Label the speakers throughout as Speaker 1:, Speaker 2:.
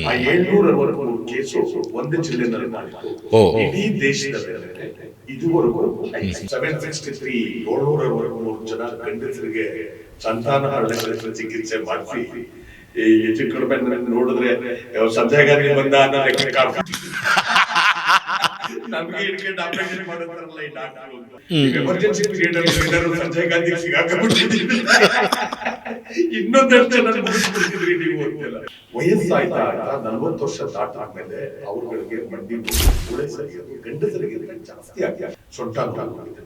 Speaker 1: ಆ 763 ಕೇಸು ಒಂದು ಜಿಲ್ಲೆನಲ್ಲಿ ಮಾಡಿತ್ತು. ಇಡೀ ದೇಶದಲ್ಲಿ ಇದುವರೆಗೂ 763 ಜನ ಗಂಡಸರಿಗೆ ಸಂತಾನ ಹರಣ ಚಿಕಿತ್ಸೆ ಮಾಡಿಸಿ ಹೆಚ್ಚು ಕಡಿಮೆ ನೋಡಿದ್ರೆ ಸಂಜಯ್ ಗಾಂಧಿ ಬಂದ ನಮ್ಗೆ ಹಿಡ್ಕೊಂಡು ಆಪರೇಷನ್ ಮಾಡೋದ್ರಲ್ಲ ಈ ಡಾಕ್ಟರ್ ಎಮರ್ಜೆನ್ಸಿ ಪೀರಿಯಡ್ ಅಲ್ಲಿ ಏನಾದ್ರು ಸಂಜಯ್ ಗಾಂಧಿ ಸಿಗಾಕೊಂಡ್ಬಿಟ್ಟಿದ್ದೀವಿ, ಇನ್ನೊಂದಷ್ಟು ಜನ ಮುಗಿಸ್ಬಿಡ್ತಿದ್ರಿ ನೀವು ಅಂತೆಲ್ಲ. ವಯಸ್ಸಾಯ್ತಾ 40 ವರ್ಷ ದಾಟಾದ್ಮೇಲೆ ಅವ್ರಗಳಿಗೆ ಮಂಡಿ ಮೂಳೆ ಸರಿಯೋದು ಗಂಡಸರಿಗೆ ಜಾಸ್ತಿ ಆಗಿ ಸೊಂಟ ಮಾಡಿದೆ.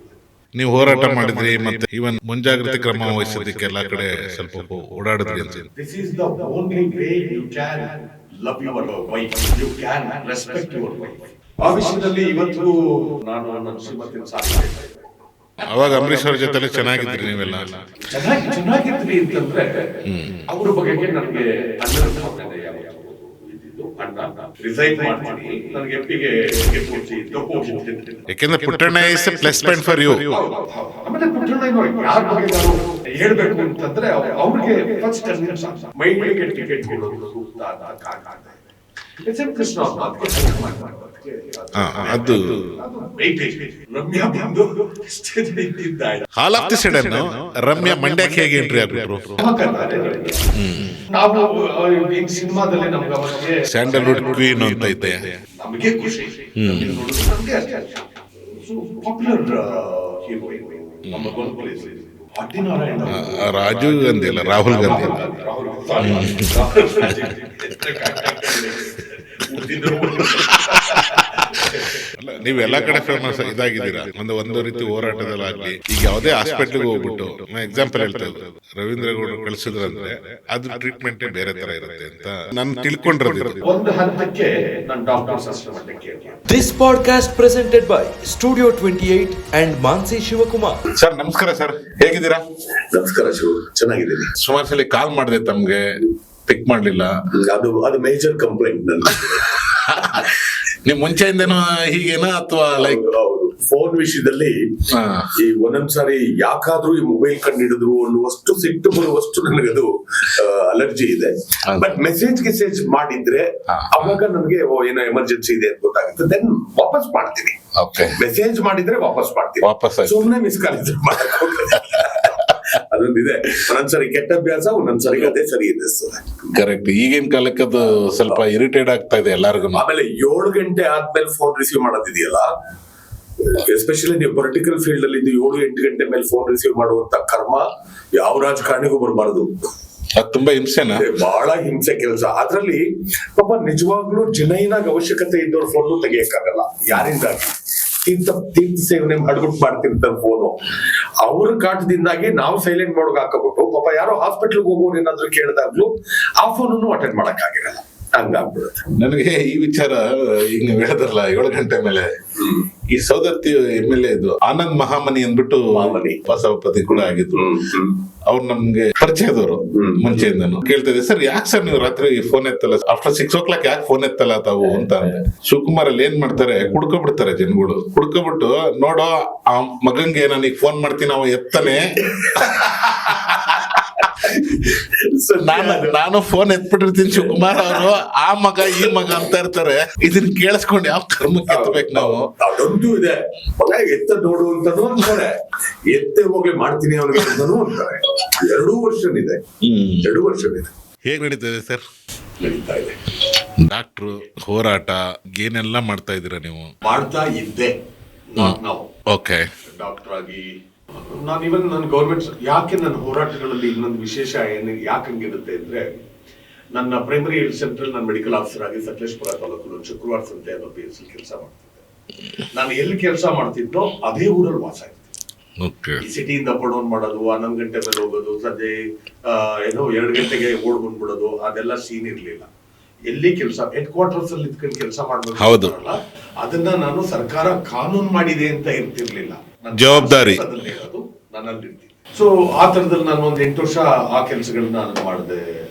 Speaker 2: ನೀವು ಹೋರಾಟ ಮಾಡಿದ್ರಿ, ಮತ್ತೆ ಇವನ್ ಮುಂಜಾಗ್ರತೆ ಕ್ರಮ ವಹಿಸೋದಕ್ಕೆ ಎಲ್ಲಾ ಕಡೆ ಸ್ವಲ್ಪ ಓಡಾಡಿದ್ರಿ ಅಂತ.
Speaker 1: This is the only way you can love your wife, you can respect your wife. ಆ ವಿಷಯದಲ್ಲಿ ಇವತ್ತು ನಾನು ನನ್ನ ಶ್ರೀಮತಿ ಸಾಧಿಸಿದ್ದೆ.
Speaker 2: ಅವಾಗ ಅಂಬರೀಶ್ ಅವ್ರ ಜೊತೆ ಚೆನ್ನಾಗಿದ್ರಿ ನೀವೆಲ್ಲ?
Speaker 1: ಚೆನ್ನಾಗಿದ್ರಿ ಅಂತಂದ್ರೆ ಅವ್ರ ಬಗ್ಗೆ ನನಗೆ ರಿಸೈನ್ ಮಾಡ್ತೀನಿ, ನನಗೆ ಎಪ್ಪಿಗೆ
Speaker 2: ಯಾಕೆಂದ್ರೆ Puttanna is plus point for you.
Speaker 1: ಆಮೇಲೆ ಪುಟ್ಟಣ್ಣ ಯಾರ ಬಗ್ಗೆ ನಾನು ಹೇಳ್ಬೇಕು ಅಂತಂದ್ರೆ ಅವ್ರಿಗೆ ಫಸ್ಟ್ ಮೈಗಳಿಗೆ ಟಿಕೆಟ್ ಕೊಡೋದು ಸೂಕ್ತ
Speaker 2: ಅದು
Speaker 1: ರಮ್ಯಾ ಬಂದು
Speaker 2: ಹಾಲ್ ಆಫ್ ದಿ ಸಡನ್ ರಮ್ಯಾ ಮಂಡ್ಯಕ್ಕೆ ಹೇಗೆ ಎಂಟ್ರಿ ಆಗ್ಬಿಟ್ರು?
Speaker 1: ನಾವು ಸಿನಿಮಾದಲ್ಲಿ ನಮ್ಗೆ
Speaker 2: ಸ್ಯಾಂಡಲ್ವುಡ್ ಕ್ವೀನ್ ಅಂತ ಐತೆ,
Speaker 1: ನಮಗೆ ಖುಷಿ. ಪಾಪ್ಯುಲರ್ ಹೀರೋಯಿನ್ ನಮ್ಮ ಗೋಲ್ಪುಲೇಸ್
Speaker 2: ರಾಜೀವ್ ಗಾಂಧಿ ಅಲ್ಲ, ರಾಹುಲ್ ಗಾಂಧಿ. ಅಲ್ಲ, ನೀವು ಎಲ್ಲಾ ಕಡೆ ಫೇಮಸ್ ಇದಾಗಿದ್ದೀರಾ ಒಂದು ರೀತಿ ಹೋರಾಟದಲ್ಲಾಗ್ಲಿ. ಈಗ ಯಾವುದೇ ಹಾಸ್ಪಿಟ್ಲಿಗೆ ಹೋಗ್ಬಿಟ್ಟು ಎಕ್ಸಾಂಪಲ್ ಹೇಳ್ತಾ ಇದ್ರು, ರವೀಂದ್ರ ಗೌಡರು ಕಳಿಸಿದ್ರಂದ್ರೆ ಅದು ಟ್ರೀಟ್ಮೆಂಟ್ ಬೇರೆ ತರ ಇರುತ್ತೆ ಅಂತ ನಾನು ತಿಳ್ಕೊಂಡಿರೋದು.
Speaker 1: ಒಂದು ಹಂತಕ್ಕೆ ನಾನು ಡಾಕ್ಟರ್ಸ್ ಅಷ್ಟೇ.
Speaker 3: This podcast presented by Studio 28 and Mansi Shivakumar.
Speaker 2: Sir ನಮಸ್ಕಾರ ಸರ್, ಹೇಗಿದ್ದೀರಾ?
Speaker 1: ನಮಸ್ಕಾರ ಶಿವ, ಚೆನ್ನಾಗಿದ್ದೀನಿ.
Speaker 2: ಸುಮಾರು ಸಲ ಕಾಲ್ ಮಾಡಿದೆ ತಮ್ಗೆ, ಪಿಕ್ ಮಾಡ್ಲಿಲ್ಲ.
Speaker 1: ಅದು ಮೇಜರ್ ಕಂಪ್ಲೇಂಟ್ ನನ್ನ.
Speaker 2: ನಿಮ್ ಮುಂಚೆಯಿಂದನೂ ಹೀಗೇನಾ ಅಥವಾ ಲೈಕ್
Speaker 1: ಫೋನ್ ವಿಷಯದಲ್ಲಿ ಈ ಒಂದೊಂದ್ಸಾರಿ ಯಾಕಾದ್ರೂ ಈ ಮೊಬೈಲ್ ಕಂಡಿಡಿದ್ರು ಅನ್ನುವಷ್ಟು ಸಿಟ್ಟು ಬರುವಷ್ಟು ನನಗದು ಅಲರ್ಜಿ ಇದೆ. ಬಟ್ ಗಿಸೇಜ್ ಮಾಡಿದ್ರೆ ಅವಾಗ ನನಗೆ ಏನೋ ಎಮರ್ಜೆನ್ಸಿ ಇದೆ ಅಂತ ಗೊತ್ತಾಗುತ್ತೆ, ದೆನ್ ವಾಪಸ್ ಮಾಡ್ತೀನಿ. ಮೆಸೇಜ್ ಮಾಡಿದ್ರೆ ವಾಪಸ್ ಮಾಡ್ತೀನಿ, ಸುಮ್ಮನೆ ಮಿಸ್ ಕಾಲ್ ಮಾಡಕ್ ಹೋಗ್ತದೆ. ಅದೊಂದಿದೆ, ಒಂದೊಂದ್ಸರಿ ಕೆಟ್ಟ ಅಭ್ಯಾಸ, ಒಂದೊಂದ್ಸರಿ ಅದೇ ಸರಿ ಇದೆ.
Speaker 2: ಕರೆಕ್ಟ್. ಈಗಿನ ಕಾಲಕ್ಕೆ ಅದು ಸ್ವಲ್ಪ ಇರಿಟೇಟ್ ಆಗ್ತಾ ಇದೆ ಎಲ್ಲರಿಗೂ.
Speaker 1: ಆಮೇಲೆ 7 ಗಂಟೆ ಆದ್ಮೇಲೆ ಫೋನ್ ರಿಸೀವ್ ಮಾಡೋದಿದೆಯಲ್ಲ, ಎಸ್ಪೆಷಲಿ ನೀವು ಪೊಲಿಟಿಕಲ್ ಫೀಲ್ಡ್ ಅಲ್ಲಿ 7-8 ಗಂಟೆ ಮೇಲೆ ಫೋನ್ ರಿಸೀವ್ ಮಾಡುವಂತ ಕರ್ಮ ಯಾವ ರಾಜಕಾರಣಿಗೂ ಬರಬಾರದು.
Speaker 2: ಅದು ತುಂಬಾ ಹಿಂಸೆನಾ?
Speaker 1: ಬಹಳ ಹಿಂಸೆ ಕೆಲಸ. ಅದ್ರಲ್ಲಿ ಪಾಪ ನಿಜವಾಗ್ಲೂ ಜನೈನಾಗ ಅವಶ್ಯಕತೆ ಇದ್ದವ್ರ ಫೋನ್ ತೆಗಿಯಕ್ಕಾಗಲ್ಲ. ಯಾರಿಂದಾಗಿ ತೀರ್ಥ ಸೇವನೆ ಮಾಡ್ಬಿಟ್ಟು ಮಾಡ್ತಿರ್ತಾರೆ ಫೋನು. ಅವ್ರ ಕಾಟದಿಂದಾಗಿ ನಾವು ಸೈಲೆಂಟ್ ಮೋಡ್ಗೆ ಹಾಕಬಿಟ್ಟು ಪಾಪ ಯಾರೋ ಹಾಸ್ಪಿಟ್ಲ್ಗೆ ಹೋಗೋರು ಏನಾದ್ರು ಕೇಳಿದಾಗ್ಲೂ ಆ ಫೋನನ್ನು ಅಟೆಂಡ್ ಮಾಡಕ್ ಆಗಿರಲ್ಲ, ಹಂಗಾಗ್ಬಿಡುತ್ತೆ.
Speaker 2: ನನಗೆ ಈ ವಿಚಾರ ಈಗ ನೀವು ಹೇಳಿದ್ರಲ್ಲ 7 ಗಂಟೆ ಮೇಲೆ, ಈ ಸೌದತ್ತಿ MLA ಇದು ಆನಂದ್ ಮಹಾಮನಿ ಅಂದ್ಬಿಟ್ಟು ಸಭಾಪತಿ ಕೂಡ ಆಗಿದ್ರು. ಅವ್ರು ನಮ್ಗೆ ಪರಿಚಯದವರು ಮುಂಚೆಯಿಂದನು. ಕೇಳ್ತಾ ಇದ್ದೆ, ಸರ್ ಯಾಕೆ ಸರ್ ನೀವು ರಾತ್ರಿ ಫೋನ್ ಎತ್ತಲ್ಲ, ಆಫ್ಟರ್ 6 o'clock ಯಾಕೆ ಫೋನ್ ಎತ್ತಲ್ಲ ತಾವು ಅಂತ ಅಂದೆ. ಶಿವಕುಮಾರ್ ಅಲ್ಲಿ ಏನ್ ಮಾಡ್ತಾರೆ, ಕುಡ್ಕೊಬಿಡ್ತಾರೆ ಜನಗಳು. ಕುಡ್ಕೊಬಿಟ್ಟು ನೋಡೋ ಆ ಮಗಂಗೆ ನನಗೆ ಫೋನ್ ಮಾಡ್ತೀನಿ, ಅವ ಎತ್ತನೆ, ನಾನು ಫೋನ್ ಎತ್ಬಿಟ್ಟಿರ್ತೀನಿ, ಶಿವಕುಮಾರ್ ಅವರು ಆ ಮಗ ಈ ಮಗ ಅಂತ ಇರ್ತಾರೆ. ಇದನ್ನ ಕೇಳಿಸ್ಕೊಂಡು ಯಾವ ಕರ್ಮಕ್ಕೆ ಎತ್ತಬೇಕು ನಾವು?
Speaker 1: ಅದೊಂದು ಇದೆ, ಮಗ ಎತ್ತ ನೋಡು ಅಂತಾನು ಅಂತಾರೆ, ಎತ್ತೆ ಹೋಗ್ಲಿ ಮಾಡ್ತೀನಿ ಅವ್ರಿಗೆ ಅಂತಾನು ಅಂತಾರೆ. 2 ವರ್ಷನಿದೆ, 2 ವರ್ಷನಿದೆ.
Speaker 2: ಹೇಗ್ ನಡೀತದೆ ಸರ್?
Speaker 1: ನಡೀತಾ ಇದೆ.
Speaker 2: ಡಾಕ್ಟ್ರು ಹೋರಾಟ ಏನೆಲ್ಲ ಮಾಡ್ತಾ ಇದೀರಾ ನೀವು?
Speaker 1: ಮಾಡ್ತಾ ಇದ್ದೆ ನಾವು.
Speaker 2: ಓಕೆ,
Speaker 1: ಡಾಕ್ಟರ್ ಆಗಿ ನಾನು ಇವನ್ ನನ್ನ ಗೌರ್ಮೆಂಟ್ ಯಾಕೆ ನನ್ನ ಹೋರಾಟಗಳಲ್ಲಿ ಇನ್ನೊಂದು ವಿಶೇಷ ಯಾಕೆ ಹಂಗಿರುತ್ತೆ ಅಂದ್ರೆ, ನನ್ನ ಪ್ರೈಮರಿ ಹೆಲ್ತ್ ಸೆಂಟರ್ ನಾನು ಮೆಡಿಕಲ್ ಆಫೀಸರ್ ಆಗಿ ಸಕಲೇಶ್ಪುರ ತಾಲೂಕು ಶುಕ್ರವಾರ ಸಂತೆ ಅನ್ನೋ PHC ಕೆಲಸ ಮಾಡ್ತಿದ್ದೆ. ನಾನು ಎಲ್ಲಿ ಕೆಲಸ ಮಾಡ್ತಿದ್ದೋ ಅದೇ ಊರಲ್ಲಿ ವಾಸ ಇತ್ತು. ಈ ಸಿಟಿಯಿಂದ ಪಡೋನ್ ಮಾಡೋದು, 11 ಗಂಟೆ ಮೇಲೆ ಹೋಗೋದು, ಸಂಜೆ 2 ಗಂಟೆಗೆ ಓಡ್ ಬಂದ್ಬಿಡೋದು, ಅದೆಲ್ಲ ಸೀನ್ ಇರ್ಲಿಲ್ಲ. ಎಲ್ಲಿ ಕೆಲಸ ಹೆಡ್ ಕ್ವಾರ್ಟರ್ಸ್ ಅಲ್ಲಿ ಇದ್ಕೊಂಡು ಕೆಲಸ ಮಾಡ್ಬೇಕು, ಅದನ್ನ ನಾನು ಸರ್ಕಾರ ಕಾನೂನು ಮಾಡಿದೆ ಅಂತ ಇರ್ತಿರ್ಲಿಲ್ಲ,
Speaker 2: ಜವಾಬ್ದಾರಿ
Speaker 1: ನನ್ನಲ್ಲಿ ಇರ್ತಿತ್ತು. ಸೊ ಆ ತರದಲ್ಲಿ ನಾನು ಒಂದು 8 ವರ್ಷ ಆ ಕೆಲಸಗಳನ್ನ ನಾನು ಮಾಡಿದೆ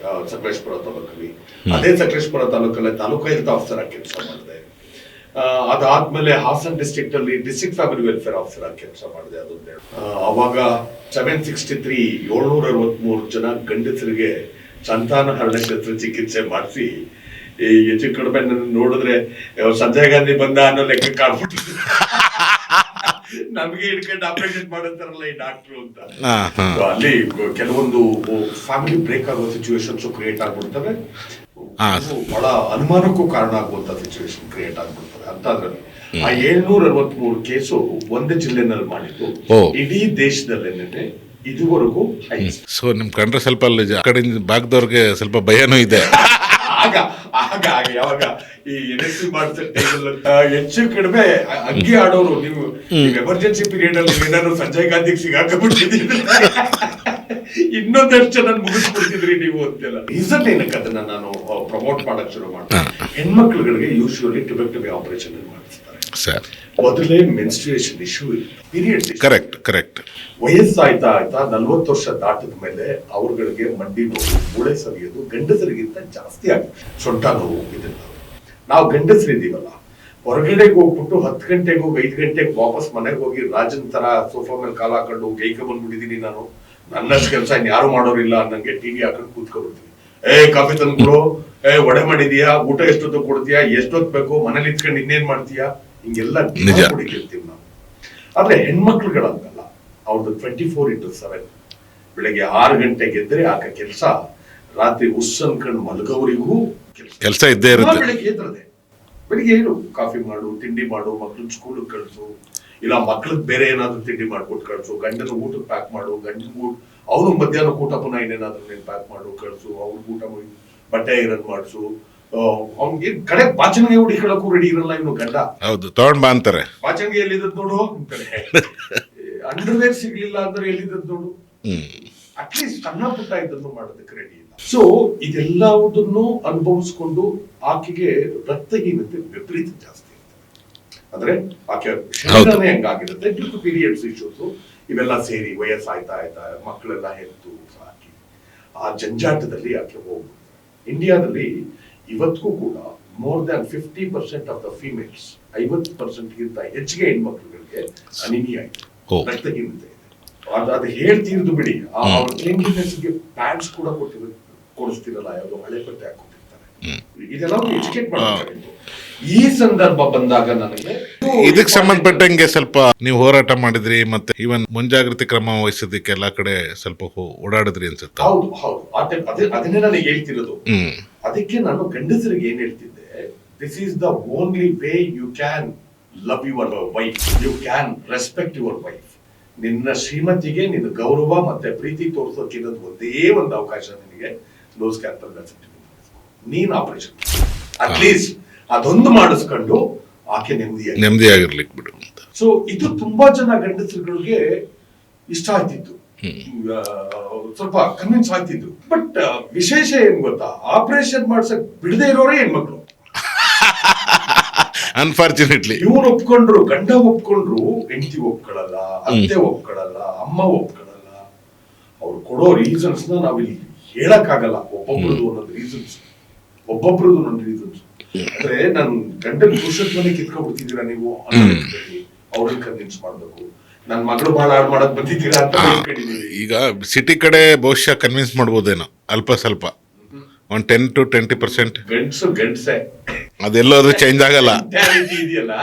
Speaker 1: ಸಕಲೇಶ್ಪುರ ತಾಲೂಕಲ್ಲಿ. ಅದೇ ಸಕಲೇಶ್ಪುರ ತಾಲೂಕಲ್ಲಿ ತಾಲೂಕು ಹೆಲ್ತ್ ಆಫೀಸರ್ ಆಗಿ ಕೆಲಸ ಮಾಡಿದೆ. ಅದಾದ್ಮೇಲೆ ಹಾಸನ್ ಡಿಸ್ಟ್ರಿಕ್ಟ್ ಅಲ್ಲಿ ಡಿಸ್ಟ್ರಿಕ್ಟ್ ಫ್ಯಾಮಿಲಿ ವೆಲ್ಫೇರ್ ಆಫೀಸರ್ ಆಗಿ ಕೆಲಸ ಮಾಡಿದೆ. ಅದೊಂದೇ ಅವಾಗ 763 ಜನ ಗಂಡಸರಿಗೆ ಸಂತಾನ ಹರಣ ಶಸ್ತ್ರಚಿಕಿತ್ಸೆ ಮಾಡಿಸಿ ಈ ಹೆಚ್ಚು ಕಡಿಮೆ ನನ್ನ ನೋಡಿದ್ರೆ ಸಂಜಯ್ ಗಾಂಧಿ ಬಂದ ಅನ್ನೋ ಲೆಕ್ಕ ಕಾಣ್ಬಿಟ್ಟು ನಮ್ಗೆ ಹಿಡ್ಕೊಂಡು ಆಪರೇಷನ್ ಮಾಡುತ್ತಾರಲ್ಲ ಈ ಡಾಕ್ಟ್ರು ಅಂತ. So ಅಲ್ಲಿ ಕೆಲವೊಂದು ಫ್ಯಾಮಿಲಿ ಬ್ರೇಕ್ ಆಗೋ ಸಿಚುವೇಶನ್ಸ್ ಕ್ರಿಯೇಟ್ ಆಗ್ಬಿಡ್ತವೆ, ಬಹಳ ಅನುಮಾನಕ್ಕೂ ಕಾರಣ ಆಗುವಂತ ಸಿಚುವೇಶನ್ ಕ್ರಿಯೇಟ್ ಆಗ್ಬಿಡ್ತವೆ. ಅಂತದ್ರಲ್ಲಿ ಆ 763 ಕೇಸು ಒಂದೇ ಜಿಲ್ಲೆನಲ್ಲಿ ಮಾಡಿದ್ದು ಇಡೀ ದೇಶದಲ್ಲೇನೆ ಇದುವರೆಗೂ.
Speaker 2: ಸೊ ನಿಮ್ ಕಂಡ್ರೆ ಸ್ವಲ್ಪ ಅಲ್ಲಿ ಆ ಕಡೆ ಭಾಗದವ್ರಿಗೆ ಸ್ವಲ್ಪ ಭಯನೂ ಇದೆ.
Speaker 1: ಆಗ ಆಗ ಆಗ ಯಾವಾಗ ಈ NSC ಮಾಡ್ತಾರೆ ಹೆಚ್ಚು ಕಡಿಮೆ ಅಂಗಿ ಆಡೋರು ನೀವು ಎಮರ್ಜೆನ್ಸಿ ಪೀರಿಯಡ್ ಅಲ್ಲಿ ಏನಾದ್ರು ಸಂಜಯ್ ಗಾಂಧಿಗೆ ಸಿಗಾಕಬಿಟ್ಟಿದ್ದೀರಿ, ಇನ್ನೊಂದಷ್ಟು ಜನ ಮುಗಿಸ್ಬಿಡ್ತಿದ್ರಿ ನೀವು ಅಂತೆಲ್ಲ. ರೀಸನ್ ಏನಕ್ಕೆ ಅದನ್ನ ನಾನು ಪ್ರಮೋಟ್ ಮಾಡಕ್ ಶುರು ಮಾಡ್ತೀನಿ, ಹೆಣ್ಮಕ್ಳುಗಳಿಗೆ ಯೂಶುವಲಿ ಟ್ಯುಬೆಕ್ಟಮಿ ಆಪರೇಷನ್ ಮಾಡಿಸ್ತಾರೆ
Speaker 2: ಸರ್.
Speaker 1: ಮೊದಲೇ ಮೆನ್ಸ್ಟ್ರುಯೇಷನ್ ಇಶ್ಯೂ ಪೀರಿಯಡ್.
Speaker 2: ಕರೆಕ್ಟ್.
Speaker 1: ವಯಸ್ಸಾಯ್ತಾ 40 ವರ್ಷ ದಾಟದ ಮೇಲೆ ಅವ್ರಗಳಿಗೆ ಮಂಡಿ ನೋವು, ಮೂಳೆ ಸರಿಯೋದು ಗಂಡಸರಿಗಿಂತ ಜಾಸ್ತಿ ಆಗುತ್ತೆ. ಸೊಂಟ ನೋವು ಇದೆಲ್ಲ ನಾವು ಗಂಡಸರಿದ್ದೀವಲ್ಲ, ಹೊರಗಡೆಗೆ ಹೋಗ್ಬಿಟ್ಟು 10 ಗಂಟೆಗೆ ಹೋಗಿ 5 ಗಂಟೆಗೆ ವಾಪಸ್ ಮನೆಗೆ ಹೋಗಿ ರಾಜನ್ ತರ ಸೋಫಾ ಮೇಲೆ ಕಾಲ ಹಾಕೊಂಡು ಗೈಕ ಬಂದ್ಬಿಟ್ಟಿದೀನಿ ನಾನು, ನನ್ನಷ್ಟು ಕೆಲಸ ಯಾರು ಮಾಡೋರಿಲ್ಲ ಅನ್ನಂಗೆ ಟಿವಿ ಹಾಕೊಂಡು ಕೂತ್ಕೊಬಿಡ್ತೀನಿ. ಕಾಫಿ ತಂದ್ಕೊಡು, ವಡೆ ಮಾಡಿದೀಯಾ, ಊಟ ಎಷ್ಟೊತ್ತು ಕೊಡ್ತೀಯಾ, ಎಷ್ಟೊತ್ತು ಬೇಕು, ಮನೇಲಿ ಇತ್ಕೊಂಡು ಇನ್ನೇನ್ ಮಾಡ್ತೀಯಾ, ಹಿಂಗೆಲ್ಲ ಹುಡುಕಿರ್ತೀವಿ ನಾವು. ಆದ್ರೆ ಹೆಣ್ಮಕ್ಳುಗಳಂಗಲ್ಲ, ಅವ್ರದ್ದು 24/7 ಬೆಳಗ್ಗೆ 6 ಗಂಟೆಗೆ ಎದ್ರೆ ಆಗ ಕೆಲಸ, ರಾತ್ರಿ ಉಸ್ ಅನ್ಕೊಂಡು ಮಲಗೋವರಿಗೂ
Speaker 2: ಕೆಲಸ ಇದ್ದೇ ಇರುತ್ತೆ.
Speaker 1: ಬೆಳಗ್ಗೆ ಎದ್ರದೆ ಬೆಳಿಗ್ಗೆ ಏನು ಕಾಫಿ ಮಾಡು, ತಿಂಡಿ ಮಾಡು, ಮಕ್ಳನ್ನ ಸ್ಕೂಲಿಗೆ ಕಳ್ಸು, ಇಲ್ಲ ಮಕ್ಳಿಗೆ ಬೇರೆ ಏನಾದ್ರು ತಿಂಡಿ ಮಾಡ್ಕೊಟ್ಟು ಕಳ್ಸು, ಗಂಡನ ಊಟಕ್ಕೆ ಪ್ಯಾಕ್ ಮಾಡು, ಗಂಡನ ಊಟ ಅವನು ಮಧ್ಯಾಹ್ನ ಊಟ ಪುನಃ ಇನ್ನೇನಾದ್ರು ನೀನ್ ಪ್ಯಾಕ್ ಮಾಡು ಕಳ್ಸು, ಅವ್ರಿಗೆ ಊಟ ಮಾಡಿ ಬಟ್ಟೆ ಐರನ್ ಮಾಡಿಸು, ಅವ್ನಿಗೆ ಕಡೆ ಬಾಚಣಿಗೆ ಹುಡಿಕೊಳ್ಳಕ್ಕೂ ರೆಡಿ ಇರಲ್ಲ ಇವನು ಗಂಡ.
Speaker 2: ಹೌದು, ತಗೊಂಡ್ ಬಾ ಅಂತಾರೆ.
Speaker 1: ಬಾಚಣಿಗೆ ಎಲ್ಲಿದ್ದದ್ ನೋಡು ಅಂತಾರೆ, ಅಂಡರ್ವೇರ್ ಸಿಗ್ಲಿಲ್ಲ ಅಂದ್ರೆ ಎಲ್ಲಿದ್ದದ್ ನೋಡು, ಅಟ್ಲೀಸ್ಟ್ ಸಣ್ಣ ಪುಟ್ಟ ಇದನ್ನು ಮಾಡೋದಕ್ಕೆ ರೆಡಿ ಇಲ್ಲ. ಸೊ ಇದೆಲ್ಲದನ್ನು ಅನುಭವಿಸ್ಕೊಂಡು ಆಕೆಗೆ ರಕ್ತಹೀನತೆ ವಿಪರೀತ ಜಾಸ್ತಿ ಇರ್ತದೆ. ಅಂದ್ರೆ ಆಕೆ ಶರೀರನೇ ಹೆಂಗಾಗಿರುತ್ತೆ ಡ್ಯೂ ಟು ಪೀರಿಯಡ್ಸ್ ಇಶ್ಯೂಸ್ ಇವೆಲ್ಲ ಸೇರಿ ವಯಸ್ಸಾಯ್ತಾ ಮಕ್ಕಳೆಲ್ಲ ಹೆತ್ತು ಸಾಕಿ ಆ ಜಂಜಾಟದಲ್ಲಿ ಆಕೆ ಹೋಗ್ಬಿಡ್ತಾರೆ. ಇಂಡಿಯಾದಲ್ಲಿ ಇವತ್ತಿಗೂ ಕೂಡ more than 50% of the females, 50%ಗಿಂತ ಹೆಚ್ಚಿಗೆ ಹೆಣ್ಮಕ್ಳುಗಳಿಗೆ ಅನಿಮಿಯಾ ಇದೆ, ರಕ್ತಹೀನತೆ ಇದೆ. ಅದು ಹೇಳ್ತಿರೋದು ಬಿಡಿ, ಅವ್ರ ಕ್ಲೀನ್ಲಿನೆಸ್ಗೆ ಪ್ಯಾಡ್ಸ್ ಕೂಡ ಕೊಡಿಸ್ತಿರಲ್ಲ, ಯಾವ್ದೋ ಹಳೆ ಬಟ್ಟೆ ಹಾಕೊಟ್ಟಿರ್ತಾರೆ. ಇದೆಲ್ಲ ಎಜುಕೇಟ್ ಮಾಡಬೇಕಾಗಿತ್ತು. ಈ ಸಂದರ್ಭ ಬಂದಾಗ ನನಗೆ
Speaker 2: ಇದಕ್ಕೆ ಸಂಬಂಧಪಟ್ಟಂಗೆ ಸ್ವಲ್ಪ ನೀವು ಹೋರಾಟ ಮಾಡಿದ್ರಿ, ಮತ್ತೆ ಇವನ್ ಮುಂಜಾಗ್ರತೆ ಕ್ರಮ ವಹಿಸೋದಕ್ಕೆ ಎಲ್ಲಾ ಕಡೆ ಸ್ವಲ್ಪ ಓಡಾಡಿದ್ರಿ ಅನ್ಸುತ್ತೆ.
Speaker 1: ಹೌದು, ಅದನ್ನೇ ನಾನು ಹೇಳ್ತಿರೋದು. ಅದಕ್ಕೆ ನಾನು ಗಂಡಸರಿಗೆ ಏನ್ ಹೇಳ್ತಿದ್ದೆ, this is the only way you can love your wife, you can respect your wife. ನಿನ್ನ ಶ್ರೀಮತಿಗೆ ನಿನ್ನ ಗೌರವ ಮತ್ತೆ ಪ್ರೀತಿ ತೋರಿಸೋಕಿರೋದು ಒಂದೇ ಒಂದು ಅವಕಾಶ ನಿನಗೆ, ನೋಸ್ ಕ್ಯಾನ್ಸರ್ ನೀನ್ ಆಪರೇಷನ್ ಅಟ್ಲೀಸ್ಟ್ ಅದೊಂದು ಮಾಡಿಸ್ಕೊಂಡು ಆಕೆ
Speaker 2: ನೆಮ್ಮದಿಯಾಗಿರ್ಲಿಕ್ಕೆ ಬಿಡು ಅಂತ.
Speaker 1: ಸೊ ಇದು ತುಂಬಾ ಜನ ಗಂಡಸರುಗಳಿಗೆ ಇಷ್ಟ ಆಯ್ತಿತ್ತು, ಸ್ವಲ್ಪ ಕನ್ವಿನ್ಸ್ ಆಯ್ತಿದ್ರು. ಬಟ್ ವಿಶೇಷ ಏನ್ ಗೊತ್ತಾ, ಆಪರೇಷನ್ ಮಾಡ್ಸಕ್ ಬಿಡದೆ ಇರೋರೇ ಹೆಣ್ಮಕ್ಳು.
Speaker 2: ಅನ್ಫಾರ್ಚುನೇಟ್ಲಿ
Speaker 1: ಇವ್ರು ಒಪ್ಕೊಂಡ್ರು, ಗಂಡ ಒಪ್ಕೊಂಡ್ರು, ಹೆಂಡತಿ ಒಪ್ಕೊಳ್ಳಲ್ಲ, ಅತ್ತೆ ಒಪ್ಕೊಳ್ಳಲ್ಲ, ಅಮ್ಮ ಒಪ್ಕೊಳ್ಳಲ್ಲ. ಅವ್ರು ಕೊಡೋ ರೀಸನ್ಸ್ ನಾವಿಲ್ಲಿ ಹೇಳಕ್ಕಾಗಲ್ಲ. ಒಬ್ಬೊಬ್ರದ್ದು ಒಂದೊಂದು ರೀಸನ್ಸ್, ಒಬ್ಬೊಬ್ರದ್ದು ಒಂದೊಂದು ರೀಸನ್ಸ್. ಅಂದ್ರೆ ನನ್ ಗಂಡನ ಪುರುಷತ್ವನೇ ಕಿತ್ಕೊಂಡ್ಬಿಡ್ತಿದ್ದೀರಾ ನೀವು ಅನ್ನೋದು, ಅವ್ರನ್ನ ಕನ್ವಿನ್ಸ್ ಮಾಡ್ಬೇಕು. ನನ್ ಮಗಳು ಬಹಳ ಹಾಳು ಮಾಡಕ್ ಬಂದಿದ್ದೀರಾ ಅಂತ ಹೇಳ್ಕೊಂಡಿದೀವಿ.
Speaker 2: ಈಗ ಸಿಟಿ ಕಡೆ ಬಹುಶಃ ಕನ್ವಿನ್ಸ್ ಮಾಡ್ಬೋದೇನೋ ಅಲ್ಪ ಸ್ವಲ್ಪ, ಒಂದು 10 to 20%.
Speaker 1: ಗಂಡಸೆ
Speaker 2: ಅದೆಲ್ಲೋ ಅದು ಚೇಂಜ್ ಆಗಲ್ಲ
Speaker 1: ಇದೆಯಲ್ಲ,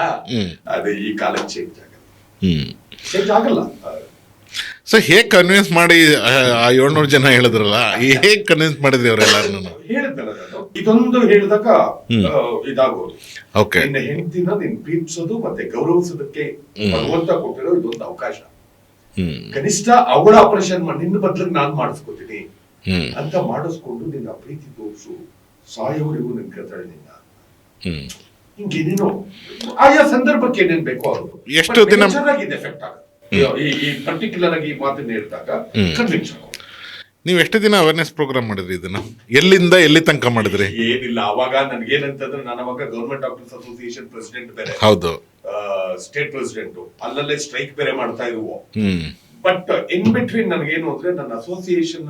Speaker 1: ಅದೇ ಈ ಕಾಲ ಚೇಂಜ್ ಆಗಲ್ಲ.
Speaker 2: ಸೊ ಹೇಗ್ ಕನ್ವಿನ್ಸ್ ಮಾಡಿ ಆ 700 ಜನ ಹೇಳಿದ್ರಲ್ಲ, ಹೇಗ್ ಕನ್ವಿನ್ಸ್ ಮಾಡಿದ್ರಿ ಅವರೆಲ್ಲರೂ?
Speaker 1: ಹೇಳಿದ್ನಲ್ಲ ನಾನು, ಇದೊಂದು ಹೇಳಿದಾಗ ಇದಾಗೋದು.
Speaker 2: ಓಕೆ,
Speaker 1: ನಿನ್ನ ಹೆಂಡತಿನ ನೀನ್ ಪ್ರೀತಿಸೋದು ಮತ್ತೆ ಗೌರವಿಸೋದಕ್ಕೆ ಭಗವಂತ ಕೊಟ್ಟಿರೋ ಇದೊಂದು ಅವಕಾಶ. ಕನಿಷ್ಠ ಅವಳ ಆಪರೇಷನ್ ನಿನ್ನ ಬದ್ಲಿಗೆ ನಾನ್ ಮಾಡಿಸ್ಕೊತೀನಿ ಅಂತ ಮಾಡಿಸ್ಕೊಂಡು ನಿನ್ನ ಪ್ರೀತಿ ತೋರಿಸು, ಸಾಯೋವರೆಗೂ ನಿನ್ ಕರ್ತಳೆ ನಿನ್ನ. ಹಿಂಗೇನೇನೋ ಆಯಾ ಸಂದರ್ಭಕ್ಕೆ ಏನೇನ್ ಬೇಕೋ ಅದು
Speaker 2: ಎಷ್ಟು ದಿನ
Speaker 1: ಚೆನ್ನಾಗಿದೆ ಎಫೆಕ್ಟ್ ಆಗುತ್ತೆ. ಈ ಪರ್ಟಿಕ್ಯುಲರ್ ಆಗಿ ಮಾತನ್ನ ಹೇಳಿದಾಗ ಕನ್ವಿನ್ಸ್ ಆಗೋದು.
Speaker 2: ನೀವು ಎಷ್ಟು ದಿನ ಅವೇರ್ನೆಸ್ ಪ್ರೋಗ್ರಾಮ್ ಮಾಡಿದ್ರಿ ಇದನ್ನ? ಎಲ್ಲಿಂದ ಎಲ್ಲಿ ತನಕ ಮಾಡಿದ್ರಿ?
Speaker 1: ಏನಿಲ್ಲ, ಅವಾಗ ನನ್ಗೇನಂತಂದ್ರೆ ನಾನು ಅವಾಗ ಗವರ್ಮೆಂಟ್ ಡಾಕ್ಟರ್ಸ್ ಅಸೋಸಿಯೇಷನ್ ಪ್ರೆಸಿಡೆಂಟ್ ಬೇರೆ,
Speaker 2: ಹೌದು,
Speaker 1: ಸ್ಟೇಟ್ ಪ್ರೆಸಿಡೆಂಟ್, ಅಲ್ಲಲ್ಲೇ ಸ್ಟ್ರೈಕ್ ಬೇರೆ ಮಾಡ್ತಾ ಇರುವ. ಬಟ್ ಇನ್ ಬಿಟ್ವೀನ್ ನನಗೇನು ಅಂದ್ರೆ ನನ್ನ ಅಸೋಸಿಯೇಷನ್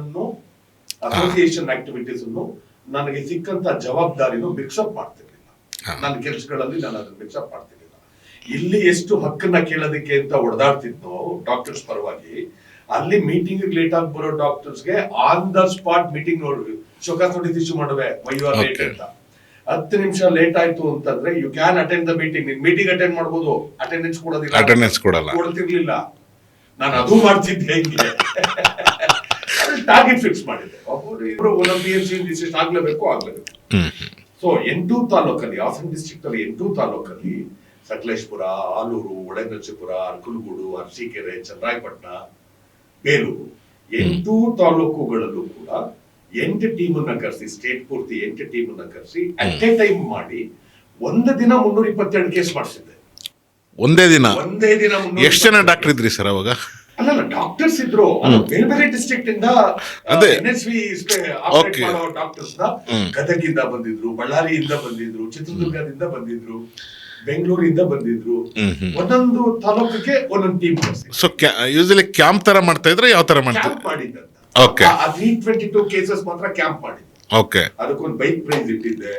Speaker 1: ಆಕ್ಟಿವಿಟೀಸ್ ಅನ್ನು ನನಗೆ ಸಿಕ್ಕಂತ ಜವಾಬ್ದಾರಿನೂ ಮಿಕ್ಸಪ್ ಮಾಡ್ತಿರ್ಲಿಲ್ಲ. ನನ್ನ ಕೆಲಸಗಳಲ್ಲಿ ನಾನು ಅದನ್ನ ಮಿಕ್ಸಪ್ ಮಾಡ್ತಿರ್ಲಿಲ್ಲ. ಇಲ್ಲಿ ಎಷ್ಟು ಹಕ್ಕನ್ನ ಕೇಳೋದಕ್ಕೆ ಅಂತ ಹೊಡೆದಾಡ್ತಿದ್ನೋ ಡಾಕ್ಟರ್ಸ್ ಪರವಾಗಿ, ಅಲ್ಲಿ ಮೀಟಿಂಗ್ ಲೇಟ್ ಆಗಿ ಬರೋ ಡಾಕ್ಟರ್ಸ್ಗೆ ಆನ್ ದ ಸ್ಪಾಟ್ ಮೀಟಿಂಗ್ ನೋಡಿ ಶೋಕಾಸ್ ನೋಟಿಸ್ ಇಶ್ಯೂ ಮಾಡುವೆ, ವೈ ಯು ಆರ್ ಲೇಟ್ ಅಂತ. 10 ನಿಮಿಷ ಲೇಟ್ ಆಯ್ತು ಅಂತಂದ್ರೆ you can attend the meeting. ನೀನ್ ಮೀಟಿಂಗ್ ಅಟೆಂಡ್ ಮಾಡ್ಬೋದು, ಅಟೆಂಡೆನ್ಸ್
Speaker 2: ಅಟೆಂಡೆನ್ಸ್ ಕೊಡಲ್ಲ.
Speaker 1: ಕೊಡ್ತಿರ್ಲಿಲ್ಲ. ನಾನು ಅದು ಮಾಡ್ತಿದ್ದೆ. ಹಿಂಗೆ ಟಾರ್ಗೆಟ್ ಫಿಕ್ಸ್ ಮಾಡಿದ್ದೆ. ಒಬ್ಬರು ಇಬ್ರು ಒಂದೊಂದು PMC ಡಿಸಿಷನ್ ಆಗ್ಲೇಬೇಕು. ಸೊ 8 ತಾಲೂಕಲ್ಲಿ, ಹಾಸನ ಡಿಸ್ಟ್ರಿಕ್ಟ್ ಅಲ್ಲಿ 8 ತಾಲೂಕಲ್ಲಿ ಸಕಲೇಶ್ಪುರ, ಆಲೂರು, ಒಳನರಸೀಪುರ, ಅರಕಲಗೂಡು, ಅರಸೀಕೆರೆ, ಚನ್ನರಾಯಪಟ್ಟಣ, ಬೇಲೂರು 8 ತಾಲೂಕುಗಳಲ್ಲೂ ಕೂಡ 8 ಟೀಮನ್ನ ಕರೆಸಿ, ಸ್ಟೇಟ್ ಪೂರ್ತಿ 8 ಟೀಮನ್ನ ಕರೆಸಿ ಅಟ್ ಎ ಟೈಮ್ ಮಾಡಿ ಒಂದು ದಿನ 322 ಕೇಸ್ ಮಾಡಿಸಿದ್ದೆ.
Speaker 2: ಒಂದೇ ದಿನ ಎಷ್ಟು ಜನ
Speaker 1: 322
Speaker 2: ಡಾಕ್ಟರ್ ಇದ್ರಿ ಸರ್ ಅವಾಗ?
Speaker 1: ಅಲ್ಲ ಡಾಕ್ಟರ್ಸ್ ಇದ್ರು, ಬೇರೆ ಬೇರೆ ಡಿಸ್ಟ್ರಿಕ್ಟ್ ಇಂದ
Speaker 2: ಅದೇ.
Speaker 1: NSV
Speaker 2: Okay.
Speaker 1: ಮಾಡೋ ಡಾಕ್ಟರ್ಸ್ ಗದಗಿಂದ ಬಂದಿದ್ರು, ಬಳ್ಳಾರಿಯಿಂದ ಬಂದಿದ್ರು, ಚಿತ್ರದುರ್ಗದಿಂದ ಬಂದಿದ್ರು, ಬೆಂಗಳೂರಿಂದ ಬಂದಿದ್ರು. ಒಂದೊಂದು ತಾಲೂಕಿಗೆ ಒಂದೊಂದು ಟೀಮ್
Speaker 2: ಸೊ ಯೂಶಲಿ ಕ್ಯಾಂಪ್ ತರ ಮಾಡ್ತಾ ಇದ್ರೆ ಯಾವ ತರ ಮಾಡ್ತಾರೆ?
Speaker 1: ಕ್ಯಾಂಪ್ ಮಾಡಿದ್ದಂತ.
Speaker 2: ಓಕೆ.
Speaker 1: ಆ 322 ಕೇಸಸ್ ಮಾತ್ರ ಕ್ಯಾಂಪ್ ಮಾಡಿದ್ದು.
Speaker 2: ಓಕೆ.
Speaker 1: ಅದಕ್ಕೊಂದು ಬೈಕ್ ಪ್ರೈಸ್ ಇಟ್ಟಿದ್ದೆ,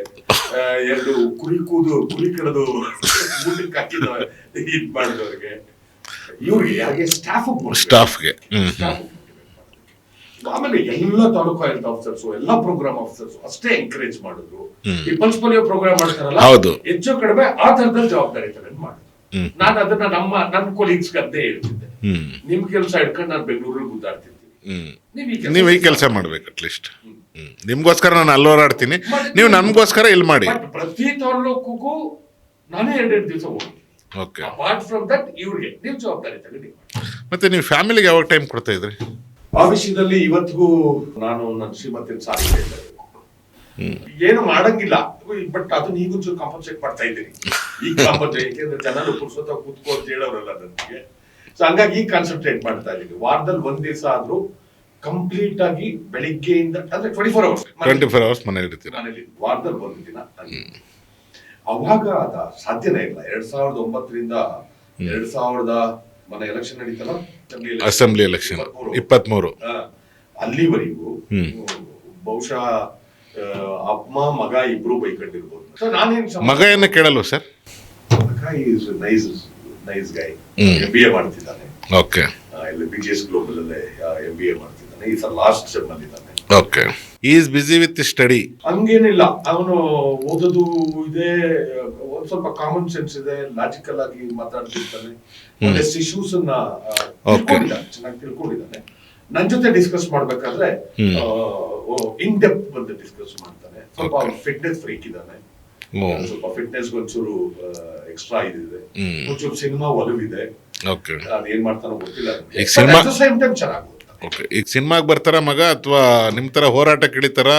Speaker 1: 2 ಕುರಿ ಕಡದು ಊಟಕ್ಕೆ ಹಾಕಿದ ಇದ್ ಮಾಡಿದವ್ರಿಗೆ, ಇವ್ರಿಗೆ ಯಾರಿಗೆ
Speaker 2: ಸ್ಟಾಫ್ಗೆ.
Speaker 1: ಆಮೇಲೆ ಎಲ್ಲ ತಾಲೂಕು ಹೆಲ್ತ್ ಆಫೀಸರ್ಸ್, ಎಲ್ಲಾ ಪ್ರೋಗ್ರಾಮ್ ಆಫೀಸರ್ಸ್ ಅಷ್ಟೇ ಎಂಕರೇಜ್ ಮಾಡಿದ್ರು. ಈ ಪಲ್ಸ್ ಪೋಲಿಯೋ ಪ್ರೋಗ್ರಾಮ್ ಮಾಡ್ತಾರಲ್ಲ,
Speaker 2: ಹೌದು,
Speaker 1: ಹೆಚ್ಚು ಕಡಿಮೆ ಆ ತರದಲ್ಲಿ ಜವಾಬ್ದಾರಿ ತಗೊಂಡು ಮಾಡಿದ್ರು. ನಾನು ಅದನ್ನ ನನ್ನ ಕೊಲೀಗ್ಸ್ ಅದೇ ಹೇಳ್ತಿದ್ದೆ, ನಿಮ್ ಕೆಲಸ ಹಿಡ್ಕೊಂಡು ನಾನು ಬೆಂಗಳೂರಲ್ಲಿ ಗುದ್ದಾಡ್ತಿದ್ದೀನಿ,
Speaker 2: ನೀವು ಈ ಕೆಲಸ ಮಾಡ್ಬೇಕು ಅಟ್ಲೀಸ್ಟ್. ನಿಮ್ಗೋಸ್ಕರ ನಾನು ಅಲ್ಲಿ ಹೋರಾಡ್ತೀನಿ, ನೀವು ನಮ್ಗೋಸ್ಕರ ಇಲ್ಲಿ ಮಾಡಿ.
Speaker 1: ಪ್ರತಿ ತಾಲೂಕಿಗೂ ನಾನೇ 2 ದಿವಸ ಹೋಗಿ,
Speaker 2: ಓಕೆ.
Speaker 1: ಅಪಾರ್ಟ್ ಫ್ರಮ್ ದಟ್ ಇವ್ರಿಗೆ ನೀವು ಜವಾಬ್ದಾರಿ ತಗೊಂಡು.
Speaker 2: ಮತ್ತೆ ನೀವು ಫ್ಯಾಮಿಲಿಗೆ ಯಾವಾಗ ಟೈಮ್ ಕೊಡ್ತಾ ಇದ್ರಿ?
Speaker 1: ಆ ವಿಷಯದಲ್ಲಿ ಇವತ್ತಿಗೂ ನಾನು ನನ್ನ ಶ್ರೀಮತಿ ಸಾರಿ ಹೇಳ್ಬೇಕು, ಏನು ಮಾಡಂಗಿಲ್ಲ. ಬಟ್ ಅದನ್ನ ಈಗ ಒಂಚೂರು ಕಾಂಪನ್ಸೇಟ್ ಮಾಡ್ತಾ ಇದ್ದೀನಿ. ಈಗ ಕಾಂಪನ್ಸೇಟ್, ಯಾಕೆಂದ್ರೆ ಜನರು ಪುರ್ಸೊತ್ತ ಕೂತ್ಕೋ ಅಂತ ಹೇಳೋರಲ್ಲ ನನಗೆ. ಸೊ ಹಂಗಾಗಿ ಈಗ ಕಾನ್ಸಂಟ್ರೇಟ್ ಮಾಡ್ತಾ ಇದ್ದೀನಿ. ವಾರದಲ್ಲಿ 1 ದಿವಸ ಆದ್ರೂ ಕಂಪ್ಲೀಟ್ ಆಗಿ ಬೆಳಿಗ್ಗೆಯಿಂದ, ಅಂದ್ರೆ 24
Speaker 2: ಅವರ್ಸ್ ಮನೇಲಿ ಇರ್ತೀರಾ?
Speaker 1: ಮನೇಲಿ ವಾರದಲ್ಲಿ 1 ದಿನ. ಅವಾಗ ಅದ ಸಾಧ್ಯನೇ ಇಲ್ಲ. 2009ರಿಂದ 2000 ಮನೆ ಎಲೆಕ್ಷನ್ ನಡೀತಲ್ಲ,
Speaker 2: ಅಸೆಂಬ್ಲಿ ಎಲೆಕ್ಷನ್ 23,
Speaker 1: ಅಲ್ಲಿವರೆಗೂ ಬಹುಶಃ ಅಮ್ಮ ಮಗ ಇಬ್ರು ಬೈಕೊಂಡಿರ್ಬೋದು. ಸೊ ನಾನೇನು
Speaker 2: ಮಗ ಏನ ಕೇಳಲ್ವ ಸರ್?
Speaker 1: ಮಗ ಈಸ್ ನೈಸ್ ಗೈ, MBA ಮಾಡ್ತಿದ್ದಾನೆ.
Speaker 2: ಓಕೆ.
Speaker 1: ಇಲ್ಲಿ BGS ಗ್ಲೋಬಲ್ ಅಲ್ಲೇ MBA ಮಾಡ್ತಿದ್ದಾನೆ. ಈ ಸಲ ಲಾಸ್ಟ್ ಸೆಮ್ ಅಲ್ಲಿ ಇದ್ದಾನೆ.
Speaker 2: ಓಕೆ. ಈ ಈಸ್ ಬಿಸಿ ವಿತ್ ಸ್ಟಡಿ.
Speaker 1: ಹಂಗೇನಿಲ್ಲ, ಅವನು ಓದೋದು ಇದೆ, ಒಂದ್ ಸ್ವಲ್ಪ ಕಾಮನ್ ಸೆನ್ಸ್ ಇದೆ, ಲಾಜಿಕಲ್ ಆಗಿ ಮಾತಾಡ್ತಿರ್ತಾನೆ, ಒಂದಷ್ಟು ಇಶ್ಯೂಸ್ ಅನ್ನ ಚೆನ್ನಾಗಿ ತಿಳ್ಕೊಂಡಿದ್ದಾನೆ. ನನ್ ಜೊತೆ ಡಿಸ್ಕಸ್ ಮಾಡ್ಬೇಕಾದ್ರೆ ಇನ್ ಡೆಪ್ತ್ ಬಂದು ಡಿಸ್ಕಸ್ ಮಾಡ್ತಾನೆ. ಸ್ವಲ್ಪ ಫಿಟ್ನೆಸ್ ಫ್ರೀಕ್ ಇದ್ದಾನೆ, ಸ್ವಲ್ಪ ಫಿಟ್ನೆಸ್ ಒಂಚೂರು ಎಕ್ಸ್ಟ್ರಾ ಇದಿದೆ, ಒಂಚೂರು ಸಿನಿಮಾ ಒಲವಿದೆ. ಅದೇನ್ ಮಾಡ್ತಾನೋ ಗೊತ್ತಿಲ್ಲ. ಚೆನ್ನಾಗಿ
Speaker 2: ಈಗ ಸಿನಿಮಾಗ್ ಬರ್ತಾರ ಮಗ, ಅಥವಾ ನಿಮ್ ತರ ಹೋರಾಟ ಕಿಡಿತಾರ,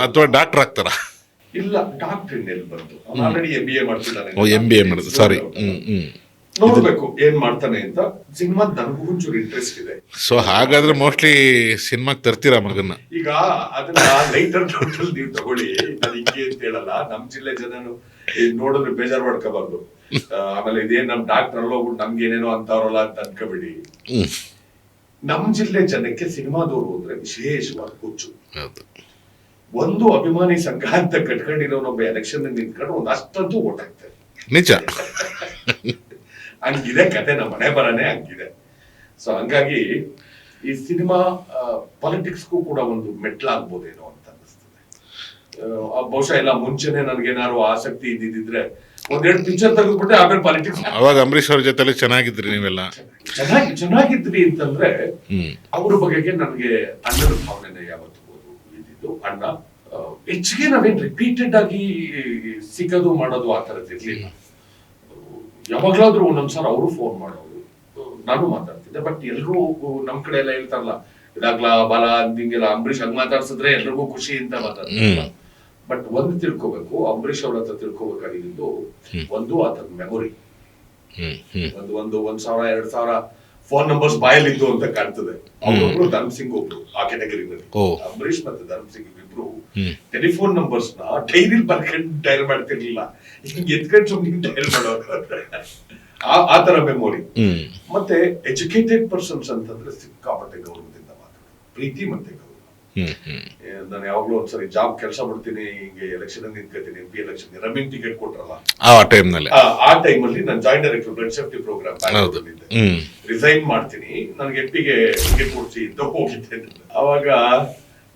Speaker 2: ಅಥವಾ ಡಾಕ್ಟರ್ ಆಗ್ತಾರ?
Speaker 1: ಇಲ್ಲ, ಡಾಕ್ಟರ್ ಇನ್ನೆಲ್ಲಿ ಬಂತು, ಆಲ್ರೆಡಿ MBA ಮಾಡ್ತಿದ್ದಾನೆ.
Speaker 2: MBA ಮಾಡಿದ್ರು, ಸಾರಿ.
Speaker 1: ನೋಡ್ಬೇಕು ಏನ್ ಮಾಡ್ತಾನೆ ಅಂತ. ಸಿನಿಮಾ ನನಗೂ ಒಂಚೂರು ಇಂಟ್ರೆಸ್ಟ್ ಇದೆ.
Speaker 2: ಸೊ ಹಾಗಾದ್ರೆ ಮೋಸ್ಟ್ಲಿ ಸಿನಿಮಾಗ್ ತರ್ತೀರಾ ಮಗನ್ನ?
Speaker 1: ಈಗ ಅದನ್ನ ಲೈಟರ್ ಟೋಟಲ್ ನೀವು ತಗೊಳ್ಳಿ, ನಾನು ಹಿಂಗೆ ಅಂತ ಹೇಳಲ್ಲ. ನಮ್ ಜಿಲ್ಲೆ ಜನನು ನೋಡಿದ್ರೆ ಬೇಜಾರ್ ಮಾಡ್ಕೋಬಾರ್ದು. ಆಮೇಲೆ ಇದೇನ್ ನಮ್ ಡಾಕ್ಟರ್ ಅಲ್ಲ ಹೋಗ್ಬಿಟ್ಟು ನಮ್ಗೆ ಏನೇನೋ ಅಂತವ್ರಲ್ಲ ಅಂತ ಅನ್ಕೋಬೇಡಿ. ನಮ್ ಜಿಲ್ಲೆ ಜನಕ್ಕೆ ಸಿನಿಮಾದವರು ಅಂದ್ರೆ ವಿಶೇಷವಾದ ಹುಚ್ಚು. ಒಂದು ಅಭಿಮಾನಿ ಸಂಘ ಅಂತ ಕಟ್ಕೊಂಡಿರೋನೊಬ್ಬ ಎಲೆಕ್ಷನ್ ನಿಂತ್ಕೊಂಡು ಒಂದ್ ಅಷ್ಟಂತೂ ಓಟ್ ಹಾಕ್ತಾರೆ.
Speaker 2: ನಿಜ,
Speaker 1: ಹಂಗಿದೆ ಕತೆ, ನಮ್ಮ ಮನೆ ಬರನೇ ಹಂಗಿದೆ. ಸೊ ಹಂಗಾಗಿ ಈ ಸಿನಿಮಾ ಪಾಲಿಟಿಕ್ಸ್ಗೂ ಕೂಡ ಒಂದು ಮೆಟ್ಲಾಗ್ಬೋದೇನೋ ಅಂತ ಅನಿಸ್ತದೆ. ಬಹುಶಃ ಎಲ್ಲ ಮುಂಚೆನೆ ನನ್ಗೇನಾದ್ರು ಆಸಕ್ತಿ ಇದ್ದಿದ್ರೆ 1-2 ಪಿಕ್ಚರ್ ತೆಗೆದ್ಬಿಟ್ಟೆ, ಆಮೇಲೆ ಪಾಲಿಟಿಕ್ಸ್.
Speaker 2: ಅವಾಗ ಅಂಬರೀಶ್ ಅವ್ರ ಜೊತೆ ಚೆನ್ನಾಗಿದ್ರಿ ನೀವೆಲ್ಲ?
Speaker 1: ಚೆನ್ನಾಗಿದ್ರಿ ಅಂತಂದ್ರೆ ಅವ್ರ ಬಗೆಗೆ ನನಗೆ ಅಣ್ಣನ ಭಾವನೆ ಯಾವತ್ತೂ ಇದ್ದಿದ್ದು. ಅಣ್ಣ ಹೆಚ್ಚಿಗೆ ನಾವೇನ್ ರಿಪೀಟೆಡ್ ಆಗಿ ಸಿಗೋದು ಮಾಡೋದು ಆ ತರದ್ ಇರ್ಲಿಲ್ಲ. ಯಾವಾಗ್ಲಾದ್ರೂ ಒಂದೊಂದ್ಸಲ ಅವರು ಫೋನ್ ಮಾಡೋರು, ನಾನು ಮಾತಾಡ್ತಿದ್ದೆ. ಬಟ್ ಎಲ್ರು ನಮ್ ಕಡೆ ಎಲ್ಲ ಹೇಳ್ತಾರಲ್ಲ, ಇದಾಗ್ಲಾ ಬಾಲ ಹಿಂಗೆಲ್ಲ ಅಂಬರೀಶ್ ಹಂಗ್ ಮಾತಾಡ್ಸಿದ್ರೆ ಎಲ್ರಿಗೂ ಖುಷಿ ಅಂತ ಮಾತಾಡ್ತಾರೆ. ಬಟ್ ಒಂದು ತಿಳ್ಕೋಬೇಕು, ಅಂಬರೀಶ್ ಅವ್ರ ಹತ್ರ ತಿಳ್ಕೋಬೇಕಾಗಿದ್ದು ಒಂದು ಆತನ ಮೆಮೊರಿ. ಒಂದು 1,000-2,000 ಫೋನ್ ನಂಬರ್ಸ್ ಬಾಯಲ್ಲಿದ್ದು ಅಂತ ಕಾಣ್ತದೆ. ಅವ್ರೊಬ್ರು ಧರ್ಮ್ ಸಿಂಗ್ ಒಬ್ರು ಆ ಕ್ಯಾಟಗರಿನಲ್ಲಿ. ಅಂಬರೀಶ್ ಮತ್ತೆ ಧರ್ಮ್ ಸಿಂಗ್ ಇಬ್ರು ಟೆಲಿಫೋನ್ ನಂಬರ್ಸ್ ನ ಡೈರಿಲ್ ಬರ್ಕೊಂಡು ಡೈಲ್ ಮಾಡ್ತಿರ್ಲಿಲ್ಲ, ಹಿಂಗೆ ಎತ್ಕೊಂಡು ಸುಮ್ಮನೆ ಡೈಲ್ ಮಾಡೋರು. ಆ ತರ ಮೆಮೊರಿ. ಮತ್ತೆ ಎಜುಕೇಟೆಡ್ ಪರ್ಸನ್ಸ್ ಅಂತಂದ್ರೆ ಸಿಕ್ಕಾಪಟ್ಟೆ ಗೌರವದಿಂದ ಮಾತಾಡೋದು, ಪ್ರೀತಿ ಮತ್ತೆ ಗೌರವ. ನಾನು ಯಾವಾಗ್ಲೂ ಒಂದ್ಸರಿ ಜಾಬ್ ಕೆಲಸ ಬಿಡ್ತೀನಿ, ಹಿಂಗೆ ಎಲೆಕ್ಷನ್ ನಿಂತ್ಕೊತೀನಿ, MP ಎಲೆಕ್ಷನ್ ರನ್ನಿಂಗ್ ಟಿಕೆಟ್ ಕೊಟ್ರಲ್ಲ ಆ ಟೈಮಲ್ಲಿ ನಾನು joint director blood safety programme resign ಮಾಡ್ತೀನಿ, ನನಗೆ MP ಗೆ ಟಿಕೆಟ್ ಕೊಡ್ಸಿ ಅಂತ ಹೋಗಿದ್ದೆ. ಅವಾಗ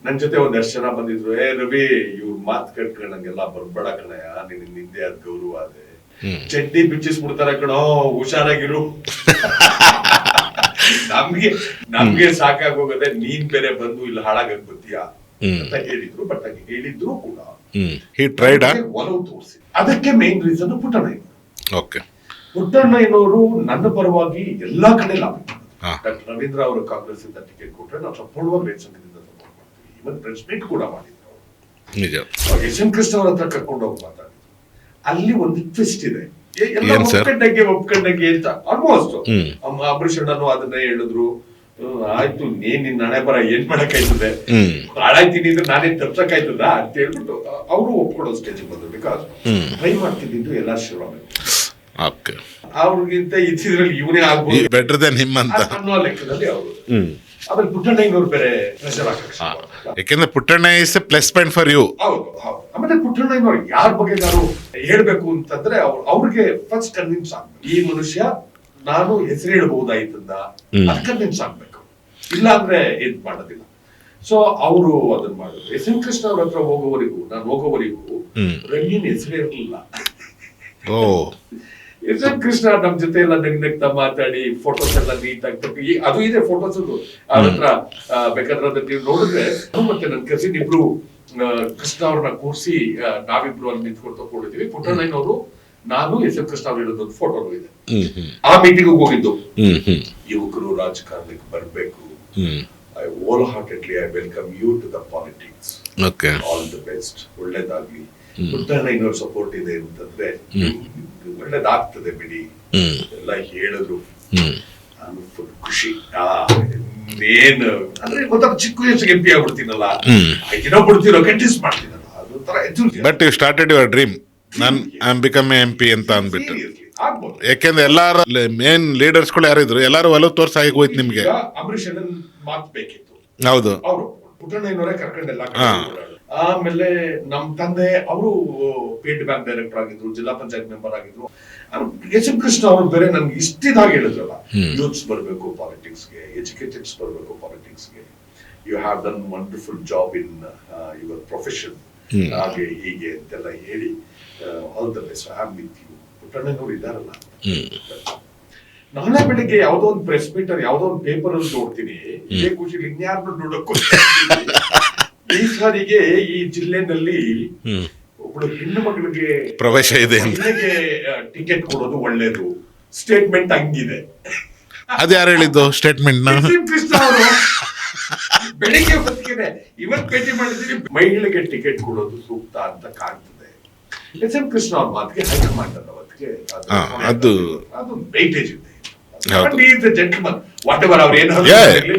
Speaker 1: ನನ್ ಜೊತೆ ಒಂದಷ್ಟು ಜನ ಬಂದಿದ್ರು, ರವಿ ಇವ್ರ ಮಾತ್ ಕಟ್ಕೊಂಡಂಗೆಲ್ಲ ಬರ್ಬೇಡ ಕಣಯ್ಯ, ನಿನ್ ನಿಂದೆ ಅದ್ ಗೌರವ ಅದೇ, ಚಡ್ಡಿ ಬಿಚ್ಚಿಸ್ಬಿಡ್ತಾರ ಕಣೋ, ಹುಷಾರಾಗಿರು. ನಮ್ಗೆ ಸಾಕಾಗೋಗದೆ, ನೀನ್ ಬೇರೆ ಬಂದು ಇಲ್ಲಿ ಹಾಳಾಗಕ್ ಬರ್ತೀಯಾ ಅಂತ ಹೇಳಿದ್ರು. ಬಟ್ ಹಾಗೆ ಹೇಳಿದ್ರು ಕೂಡ ಒಲವು ತೋರಿಸಿ. ಅದಕ್ಕೆ ಮೇನ್ ರೀಸನ್ ಪುಟ್ಟಣ್ಣಯ್ಯನವರು ನನ್ನ ಪರವಾಗಿ ಎಲ್ಲಾ ಕಡೆ ಲಾಭ. ಡಾಕ್ಟರ್ ರವೀಂದ್ರ ಅವರು ಕಾಂಗ್ರೆಸ್ ಇಂದ ಟಿಕೆಟ್ ಕೊಟ್ರೆ ನಾವು ಸಂಪೂರ್ಣವಾಗಿ ರೇಟ್ ಸಂಘದಿಂದ ಸಪೋರ್ಟ್ ಮಾಡ್ತೀವಿ. ಇವನ್ ಪ್ರೆಸ್ ಮೀಟ್ ಕೂಡ ಮಾಡಿದ್ರು ಅವರು. ಎಸ್ ಎಂ ಕೃಷ್ಣ ಅವ್ರ ಹತ್ರ ಕರ್ಕೊಂಡು ಹೋಗಿ ಮಾತಾಡಿದ್ರು. ಅಲ್ಲಿ ಒಂದು ಟ್ವಿಸ್ಟ್ ಇದೆ, ಒಪ್ಕೊಂಡಂಗೆ ಅಂತ ಆಲ್ಮೋಸ್ಟ್. ಅಂಬರೀಷ್ ಅಣ್ಣನು ಅದನ್ನೇ ಹೇಳಿದ್ರು, ಆಯ್ತು ನಿನ್ ಹಣೆ ಬರ ಏನ್ ಮಾಡಕ್ಕಾಯ್ತದೆ, ಹಾಳಾಯ್ತೀನಿ ಅಂದ್ರೆ ನಾನೇನ್ ತಪ್ಸಕ್ಕಾಯ್ತದ ಅಂತ ಹೇಳ್ಬಿಟ್ಟು ಅವರು ಒಪ್ಕೊಳ್ಳೋ ಸ್ಟೇಜ್ ಬಂದ್ರು. ಬಿಕಾಸ್ ಟ್ರೈ ಮಾಡ್ತಿದ್ದು ಎಲ್ಲ ಶಿವರಾಮಯ್ಯ ಅವ್ರಿಗಿಂತ ಇದ್ರಲ್ಲಿ ಇವನೇ ಆಗ್ಬೋದು
Speaker 2: ಬೆಟರ್ ದೆನ್ ಹಿಮ್ ಅಂತ
Speaker 1: ಅನ್ನೋ ಲೆಕ್ಕದಲ್ಲಿ ಅವರು. ಆಮೇಲೆ ಪುಟ್ಟಣ್ಣಯ್ಯನವ್ರು ಬೇರೆ ಪ್ರೆಷರ್
Speaker 2: ಯಾಕೆಂದ್ರೆ Puttanna is plus point for you.
Speaker 1: ಹೌದು. ಆಮೇಲೆ ಪುಟ್ಟಣ್ಣಯ್ಯನವ್ರು ಯಾರ ಬಗ್ಗೆ ನಾನು ಹೇಳ್ಬೇಕು ಅಂತಂದ್ರೆ ಅವ್ರಿಗೆ ಫಸ್ಟ್ ಕನ್ವಿನ್ಸ್ ಆಗ್ಬೇಕು, ಈ ಮನುಷ್ಯ ನಾನು ಹೆಸರು ಹೇಳ್ಬಹುದಾಯ್ತಂದ ಅದು ಕನ್ವಿನ್ಸ್ ಆಗ್ಬೇಕು, ಇಲ್ಲ ಅಂದ್ರೆ ಇದ್ ಮಾಡೋದಿಲ್ಲ. ಸೊ ಅವರು ಅದನ್ನ ಮಾಡಿದ್ರು. ಎಸ್ ಎಂ ಕೃಷ್ಣ ಅವ್ರ ಹತ್ರ ನಾನು ಹೋಗೋವರೆಗೂ ರಮ್ಯನ್ ಹೆಸರೇ ಇರಲಿಲ್ಲ. ಎಸ್ ಎಂ ಕೃಷ್ಣ ನಮ್ ಜೊತೆ ಎಲ್ಲ ನಗ್ನಗ್ತಾ ಮಾತಾಡಿ ಫೋಟೋಸ್ ಎಲ್ಲ ನೀಟ್ ಆಗಿ ಅದು ಇದೆ ಫೋಟೋಸ್ ಅವ್ರ ಹತ್ರ. ಬೇಕಾದ್ರೆ ಅದನ್ನ ನೀವು ನೋಡಿದ್ರೆ ಮತ್ತೆ ನನ್ ಕಸಿನ್ ಇಬ್ರು ಕೃಷ್ಣ ಅವ್ರನ್ನ ಕೂರಿಸಿ ನಾವಿಬ್ರು ಅಲ್ಲಿ ನಿಂತ್ಕೊಂಡು ತಗೊಂಡಿದೀವಿ. ಪುಟ್ಟಣ್ಣಯ್ಯನವರು, ನಾನು, ಎಸ್ ಎಂ ಕೃಷ್ಣ ಅವ್ರು ಹೇಳೋದೊಂದು ಫೋಟೋ ಇದೆ. ಆ ಮೀಟಿಂಗ್ ಹೋಗಿದ್ದು, ಯುವಕರು ರಾಜಕಾರಣಕ್ಕೆ ಬರ್ಬೇಕು, I wholeheartedly I welcome you to the politics, all the best, ಒಳ್ಳೇದಾಗ್ಲಿ. ಪುಟ್ಟಣ್ಣಯ್ಯನವ್ರ ಸಪೋರ್ಟ್ ಇದೆ ಅಂತಂದ್ರೆ ಒಳ್ಳೇದಾಗ್ತದೆ ಬಿಡಿ ಎಲ್ಲ ಹೇಳಿದ್ರು. ನಾನು ಫುಲ್ ಖುಷಿ. ಏನು ಅಂದ್ರೆ ಗೊತ್ತಾಗ ಚಿಕ್ಕ ವಯಸ್ಸಿಗೆ MP ಆಗ್ಬಿಡ್ತೀನಲ್ಲ, ಏನೋ ಬಿಡ್ತೀರೋ ಕಂಟಿನ್ಯೂಸ್ ಮಾಡ್ತೀನಲ್ಲ, ಅದೊಂಥರ.
Speaker 2: But you started your dream, ನಾನು ಐ ಆಮ್ ಬಿಕಮ್ MP ಅಂತ ಅಂದ್ಬಿಟ್ಟು. ಯಾಕೆಂದ್ರೆ ಎಲ್ಲಾರ ಮೇನ್ ಲೀಡರ್ಸ್ ಗಳು ಯಾರಿದ್ರು, ಎಲ್ಲಾರು ಒಲವು ತೋರ್ಸ ಆಗಿ ಹೋಯ್ತು ನಿಮ್ಗೆ.
Speaker 1: ಅಂಬರೀಷ್ ಮಾತು ಬೇಕಿತ್ತು,
Speaker 2: ಹೌದು.
Speaker 1: ಅವರು ಪುಟ್ಟಣ್ಣಯ್ಯನವರೇ ಕರ್ಕೊಂಡೆಲ್ಲ. ಆಮೇಲೆ ನಮ್ ತಂದೆ ಅವರು ಪೇಟ್ ಬ್ಯಾಂಕ್ ಡೈರೆಕ್ಟರ್ ಆಗಿದ್ರು, ಜಿಲ್ಲಾ ಪಂಚಾಯತ್ ಮೆಂಬರ್ ಆಗಿದ್ರು. ಎಸ್ ಎಂ ಕೃಷ್ಣ ಅವರು ಬೇರೆ ನನ್ಗೆ ಇಷ್ಟಿದಾಗ ಹೇಳಿದ್ರಲ್ಲ, ಯೂತ್ಸ್ ಬರ್ಬೇಕು ಪಾಲಿಟಿಕ್ಸ್ಗೆ, ಎಜುಕೇಟೆಡ್ಸ್ ಬರ್ಬೇಕು ಪಾಲಿಟಿಕ್ಸ್ಗೆ, you have done wonderful job in your profession, ಹಾಗೆ ಹೀಗೆ ಅಂತೆಲ್ಲ ಹೇಳಿ all the best, I am with you. ಪುಟ್ಟಣ್ಣನವ್ರು ಇದಾರಲ್ಲ, ನಾಳೆ ಬೆಳಿಗ್ಗೆ ಯಾವ್ದೋ ಒಂದು ಪ್ರೆಸ್ ಮೀಟ್ ಯಾವ್ದೋ ಒಂದು ಪೇಪರ್ ಅಲ್ಲಿ ನೋಡ್ತೀನಿ, ಇದೇ ಖುಷಿ ಇನ್ಯಾರನ್ನು ನೋಡಕ್ ಈ ಸಾರಿಗೆ ಈ ಜಿಲ್ಲೆನಲ್ಲಿ ಒಬ್ಬಳು ಹೆಣ್ಣು ಮಗಳಿಗೆ
Speaker 2: ಪ್ರವೇಶ ಇದೆ,
Speaker 1: ಟಿಕೆಟ್ ಕೊಡೋದು ಒಳ್ಳೇದು, ಸ್ಟೇಟ್ಮೆಂಟ್ ಹಂಗಿದೆ.
Speaker 2: ಅದ್ಯಾರು ಹೇಳಿದ್ದು ಸ್ಟೇಟ್ಮೆಂಟ್ ನ?
Speaker 1: ಕೃಷ್ಣ ಅವರು ಬೆಳಿಗ್ಗೆ ಹೊತ್ತಿಗೆ ಇವತ್ತು ಭೇಟಿ ಮಾಡಿದೀನಿ, ಮಹಿಳೆಗೆ ಟಿಕೆಟ್ ಕೊಡೋದು ಸೂಕ್ತ ಅಂತ ಕಾಣ್ತದೆ. ಎಸ್ ಎಂ ಕೃಷ್ಣ ಅವ್ರ ಮಾತಿಗೆ ಹೈಕಮಾಂಡ್ ಅವತ್ತಿಗೆ ಅದು ವೈಟೇಜ್ ಇದೆ. ಜೆಂಟಲ್ಮನ್, ವಾಟ್ ಎವರ್ ಅವ್ರು ಏನಾದ್ರು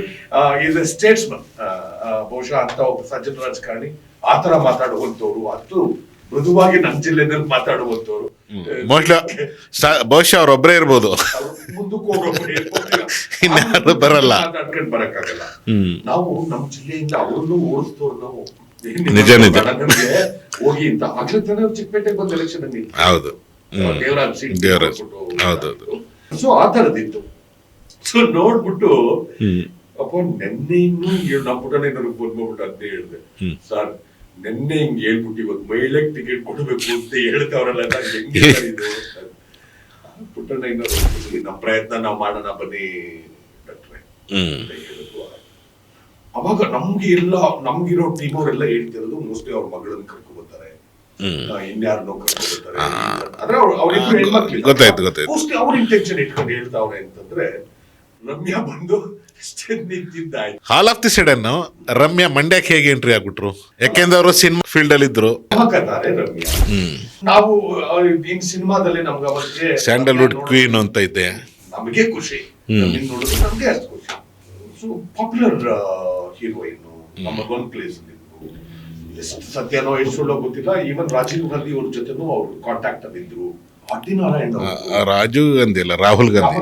Speaker 1: ಈಸ್ ಎ ಸ್ಟೇಟ್ಸ್ಮನ್. ಬಹುಶಃ ಅಂತ ಒಬ್ಬ ಸಜ್ಜನ ರಾಜಕಾರಣಿ ಆತರ ಮಾತಾಡುವಂತವ್ರು, ಅಷ್ಟು ಮೃದುವಾಗಿ ನಮ್ಮ ಜಿಲ್ಲೆನಲ್ಲಿ ಮಾತಾಡುವಂತವ್ರು
Speaker 2: ಬಹುಶಃ ಅವ್ರೊಬ್ಬರೇ ಇರ್ಬೋದು,
Speaker 1: ಮುಂದಕ್ಕೆ
Speaker 2: ಇನ್ಯಾರು ಬರಲ್ಲ,
Speaker 1: ಮಾತಾಡ್ಕೊಂಡು ಬರಕ್ಕಾಗಲ್ಲ. ನಾವು ನಮ್ಮ ಜಿಲ್ಲೆಯಿಂದ ಅವ್ರನ್ನು ಓಡಿಸ್ತವ್ರು ನಾವು
Speaker 2: ನಿಜ ನಿಜ
Speaker 1: ನಮಗೆ ಹೋಗಿ ಅಂತ ಆಗ್ಲೇ ತಾನೇ ಚಿಕ್ಕಪೇಟೆಗೆ ಬಂದ ಎಲೆಕ್ಷನ್ ಅಲ್ಲಿ.
Speaker 2: ಹೌದು,
Speaker 1: ದೇವರಾಜ್
Speaker 2: ಹೌದೌದು.
Speaker 1: ಸೊ ಆ ತರದಿತ್ತು. ಸೊ ನೋಡ್ಬಿಟ್ಟು ಅಪ್ಪ ನೆನ್ನೆ ಇನ್ನು ನಮ್ಮ ಪುಟ್ಟಣ್ಣಯ್ಯನವ್ರಿಗೆ ಫೋನ್ ಮಾಡ್ಬಿಟ್ಟು ಅಂತ ಹೇಳಿದೆ, ಸರ್ ನೆನ್ನೆ ಹಿಂಗ್ ಹೇಳ್ಬಿಟ್ಟು ಇವತ್ತು ಮಹಿಳೆಗೆ ಟಿಕೆಟ್ ಕೊಡ್ಬೇಕು ಅಂತ ಹೇಳ್ತವ್ರಲ್ಲ, ಹೆಂಗೆ ಇದು? ಪುಟ್ಟಣ್ಣಯ್ಯನವ್ರು ನಮ್ಮ ಪ್ರಯತ್ನ ನಾವು ಮಾಡೋಣ ಬನ್ನಿ ಡಾಕ್ಟ್ರೆ ಅಂತ ಹೇಳಿದ್ರು. ಅವಾಗ ನಮ್ಗಿರೋ ಟೀಮ್ ಅವರೆಲ್ಲ ಹೇಳ್ತಿರೋದು ಮೋಸ್ಟ್ಲಿ ಅವ್ರ ಮಗಳನ್ನ ಕರ್ಕೊ ಬರ್ತಾರೆ, ಇನ್ಯಾರನ್ನೋ ಕರ್ಕೊ ಬರ್ತಾರೆ. ಆದ್ರೆ ಅವ್ರಿಬ್ರು ಹೆಣ್ಮಕ್ಳು ಮೋಸ್ಟ್ಲಿ ಅವ್ರ ಇಂಟೆನ್ಷನ್ ಇಟ್ಕೊಂಡು ಹೇಳ್ತಾವ್ರೆ ಅಂತಂದ್ರೆ, ರಮ್ಯಾ ಬಂದು ನಿಂತಿದ್ದಾಯ್ತು.
Speaker 2: ಹಾಲ್ ಆಫ್ ದಿ ಸಡನ್ ರಮ್ಯಾ ಮಂಡ್ಯಕ್ಕೆ ಹೇಗೆ ಎಂಟ್ರಿ ಆಗ್ಬಿಟ್ರು? ಯಾಕೆಂದ್ರೆ ಅವರು ಸಿನಿಮಾ ಫೀಲ್ಡ್ ಅಲ್ಲಿ ಇದ್ರು.
Speaker 1: ರಮ್ಯಾ ನಾವು ಇನ್ ಸಿನಿಮಾದಲ್ಲಿ ನಮ್ಗೆ ಅವರಿಗೆ
Speaker 2: ಸ್ಯಾಂಡಲ್ವುಡ್ ಕ್ವೀನ್ ಅಂತ ಇದ್ದೆ,
Speaker 1: ನಮಗೆ ಖುಷಿ ನೋಡಿದ್ರೆ, ನಮ್ಗೆ ಅಷ್ಟು ಖುಷಿ. So popular heroine, number 1 place ಅಲ್ಲಿ ಇದ್ರು. ಎಷ್ಟು ಸತ್ಯನೋ ಎಷ್ಟು ಸುಳ್ಳೋ ಗೊತ್ತಿಲ್ಲ. ಈವನ್ ರಾಜೀವ್ ಗಾಂಧಿ ಅವ್ರ ಜೊತೆನೂ ಅವ್ರು ಕಾಂಟ್ಯಾಕ್ಟ್ ಅಲ್ಲಿ ಇದ್ರು.
Speaker 2: ರಾಜೀವ್ ಗಾಂಧಿ ಅಲ್ಲ, ರಾಹುಲ್ ಗಾಂಧಿ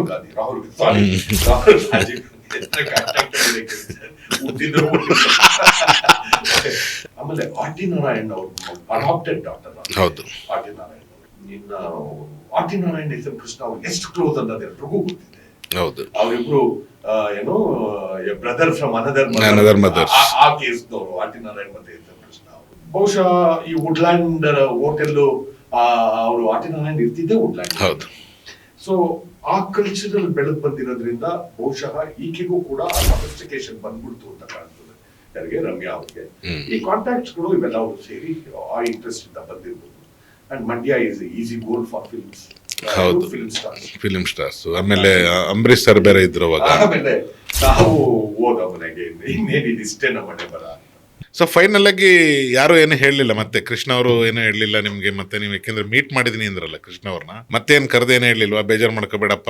Speaker 1: ಆಮೇಲೆ ಆರ್ಟಿ ನಾರಾಯಣ್ ಅವರು ಅಡಾಪ್ಟೆಡ್ ಡಾಕ್ಟರ್.
Speaker 2: ಹೌದು,
Speaker 1: ಆರ್ಟಿ ನಾರಾಯಣ್. ಇನ್ನ RT Narayan S M Krishna ಅವ್ರು ಎಷ್ಟು ಕ್ಲೋಸ್ ಅನ್ನೋದು ಎಲ್ರಿಗೂ ಗೊತ್ತಿದೆ.
Speaker 2: ಹೌದು.
Speaker 1: ಅವರಿಬ್ರು ಏನು brother from
Speaker 2: Another
Speaker 1: another
Speaker 2: mothers.
Speaker 1: ಆ ಕೇಸ್ನವರು ಆಟಿನಾರಾಯಣ್ ಮತ್ತೆ ಕೃಷ್ಣ ಅವರು. ಬಹುಶಃ ಈ ವುಡ್ಲ್ಯಾಂಡ್ ಹೋಟೆಲ್ ಅವರು ಆಟಿನಾರಾಯಣ್ ಇರ್ತಿದ್ದೆ ವುಡ್ಲ್ಯಾಂಡ್.
Speaker 2: ಹೌದು.
Speaker 1: ಸೊ ಆ ಕಲ್ಚರಲ್ ಬೆಳೆದು ಬಂದಿರೋದ್ರಿಂದ ಬಹುಶಃ ಈಕೆಗೂ ಕೂಡ ಆ ಸಫಿಸ್ಟಿಕೇಶನ್ ಬಂದ್ಬಿಡ್ತು ಅಂತ ಕಾಣ್ತದೆ ಯಾರಿಗೆ, ರಮ್ಯಾ ಅವ್ರಿಗೆ. ಈ ಕಾಂಟ್ಯಾಕ್ಟ್ಸ್ ಗಳು ಇವೆಲ್ಲ ಅವರು ಸೇರಿ ಆ ಇಂಟ್ರೆಸ್ಟ್ ಇಂದ ಬಂದಿರ್ಬೋದು. And Mandya is easy goal for films.
Speaker 2: ಹೌದು,
Speaker 1: ಸ್ಟಾರ್ಸ್,
Speaker 2: ಫಿಲ್ಮ್ ಸ್ಟಾರ್ಸ್. ಆಮೇಲೆ ಅಂಬರೀಶ್ ಸರ್ ಬೇರೆ ಇದ್ರು ಅವಾಗ.
Speaker 1: ಆಮೇಲೆ ನಾವು ಹೋದ ಮನೆಗೆ ಇನ್ನೇನಿದೆ ಇಷ್ಟೇ ನಮ್ಮ ಮನೆ ಬರ.
Speaker 2: ಸೊ ಫೈನಲ್ ಆಗಿ ಯಾರು ಏನು ಹೇಳಲಿಲ್ಲ, ಮತ್ತೆ ಕೃಷ್ಣ ಅವರು ಏನು ಹೇಳಲಿಲ್ಲ ನಿಮ್ಗೆ? ಮತ್ತೆ ನೀವು ಯಾಕೆಂದ್ರೆ ಮೀಟ್ ಮಾಡಿದೀನಿ ಅಂದ್ರಲ್ಲ ಕೃಷ್ಣ ಅವ್ರನ್ನ, ಮತ್ತೇನ್ ಕರೆದೇನು ಹೇಳಲಿಲ್ವಾ? ಬೇಜಾರು ಮಾಡ್ಕೋಬೇಡಪ್ಪ,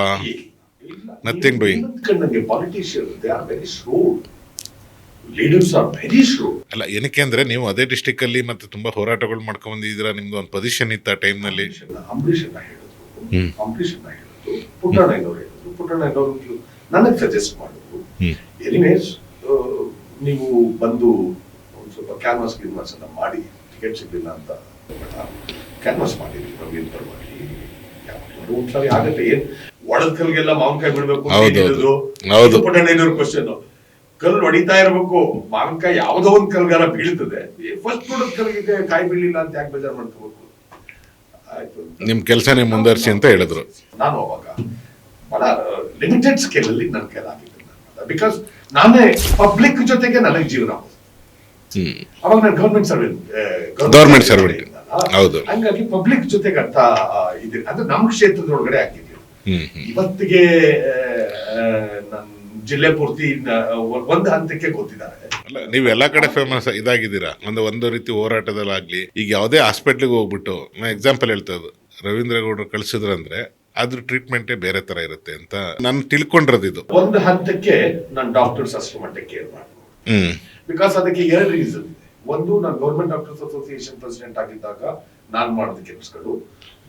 Speaker 2: ನಥಿಂಗ್ ಡೂಯಿಂಗ್.
Speaker 1: ನನಗೆ politician they are very shrewd, leaders are very shrewd.
Speaker 2: ಅಲ್ಲ, ಏನಕ್ಕೆ ಅಂದ್ರೆ ನೀವು ಅದೇ ಡಿಸ್ಟಿಕ್ ಅಲ್ಲಿ ಮತ್ತೆ ತುಂಬಾ ಹೋರಾಟಗಳು ಮಾಡ್ಕೊಂಡ್ ಬಂದಿದ್ದೀರಾ, ನಿಮ್ದು ಒಂದು ಪೊಸಿಷನ್ ಇತ್ತು ಆ ಟೈಮ್ ನಲ್ಲಿ.
Speaker 1: ಅಂಬರೀಷನ್ನ ಹೇಳಿದ್ರು, ಪುಟ್ಟಣ್ಣಯ್ಯನವ್ರು ಹೇಳಿದ್ರು, ಪುಟ್ಟಣ್ಣಯ್ಯನವ್ರು ನನಗೆ ಸಜೆಸ್ಟ್ ಮಾಡಿದ್ರು. ಎನಿವೇಸ್ ನೀವು ಬಂದು ಒಂದು ಸ್ವಲ್ಪ ಕ್ಯಾನ್ವಾಸ್ ಎಲ್ಲ ಮಾಡಿ, ಟಿಕೆಟ್ ಸಿಗ್ಲಿಲ್ಲ ಅಂತ ಕ್ಯಾನ್ವಾಸ್ ಮಾಡಿದ್ವಿ ನವೀನ್ ಪರವಾಗಿ. ಒಂದ್ಸರಿ ಆಗತ್ತೆ, ಏನ್ ಒಳದ ಕಲ್ಗೆಲ್ಲ ಮಾವಿನಕಾಯಿ ಬಿಡ್ಬೇಕು ಅಂತ ಹೇಳಿದ್ರು. ಪುಟ್ಟಣ್ಣಯ್ಯನವ್ರ ಕ್ವಶನ್, ಕಲ್ಲು ಹೊಡಿತಾ ಇರ್ಬೇಕು, ಮಾವಿನಕಾಯಿ ಯಾವ್ದೋ ಒಂದ್ ಕಲ್ಗಾರ ಬೀಳ್ತದೆ, ಫಸ್ಟ್ ನೋಡೋದ್ ಕಲ್ಗೆ ಕಾಯಿ ಬೀಳಿಲ್ಲ ಅಂತ ಯಾಕೆ ಬೇಜಾರ್ ಮಾಡ್ಕೋಬೇಕು, ಆಯ್ತು
Speaker 2: ನಿಮ್ ಕೆಲಸನೇ ಮುಂದುವರಿಸಿ ಅಂತ ಹೇಳಿದ್ರು.
Speaker 1: ನಾನು ಅವಾಗ ಬಹಳ ಲಿಮಿಟೆಡ್ ಸ್ಕೇಲ್ ಅಲ್ಲಿ ನನ್ನ ಕೈಲಾಗಿದ್ದೆ, ಬಿಕಾಸ್ ನಾನೇ ಪಬ್ಲಿಕ್ ಜೊತೆಗೆ ನನಗೆ ಜೀವನ. ಅವಾಗ ನಾನು ಗವರ್ಮೆಂಟ್ ಸರ್ವೆಂಟ್
Speaker 2: ಹೌದು.
Speaker 1: ಹಂಗಾಗಿ ಪಬ್ಲಿಕ್ ಜೊತೆಗೆ ಅರ್ಥ ಇದೆ, ಅಂದ್ರೆ ನಮ್ಮ ಕ್ಷೇತ್ರದೊಳಗಡೆ ಆಗಿದ್ದೀವಿ. ಇವತ್ತಿಗೆ ನನ್ನ ಜಿಲ್ಲೆ ಪೂರ್ತಿ ಒಂದು ಹಂತಕ್ಕೆ ಗೊತ್ತಿದ್ದಾರೆ.
Speaker 2: ಅಲ್ಲ, ನೀವು ಎಲ್ಲಾ ಕಡೆ ಫೇಮಸ್ ಇದಾಗಿದ್ದೀರಾ, ಒಂದು ರೀತಿ ಹೋರಾಟದಲ್ಲಾಗ್ಲಿ. ಈಗ ಯಾವುದೇ ಹಾಸ್ಪಿಟ್ಲಿಗೆ ಹೋಗ್ಬಿಟ್ಟು ನಾ ಎಕ್ಸಾಂಪಲ್ ಹೇಳ್ತಾ ಇದ್ದು, ರವೀಂದ್ರ ಗೌಡರು ಕಳ್ಸಿದ್ರಂದ್ರೆ ಅದ್ರ ಟ್ರೀಟ್ಮೆಂಟೇ ಬೇರೆ ತರ ಇರುತ್ತೆ ಅಂತ ನಾನು ತಿಳ್ಕೊಂಡಿರೋದು. ಇದು
Speaker 1: ಒಂದು ಹಂತಕ್ಕೆ ನಾನು ಡಾಕ್ಟರ್ಸ್ ಅಷ್ಟು ಮಟ್ಟಕ್ಕೆ ಕೇರ್ ಮಾಡ್ಬೋದು, ಬಿಕಾಸ್ ಅದಕ್ಕೆ ಎರಡು ರೀಸನ್ ಇದೆ. ಒಂದು, ನಾನು ಗೌರ್ಮೆಂಟ್ ಡಾಕ್ಟರ್ಸ್ ಅಸೋಸಿಯೇಷನ್ ಪ್ರೆಸಿಡೆಂಟ್ ಆಗಿದ್ದಾಗ ನಾನು ಮಾಡಿದ ಕೆಲಸಗಳು,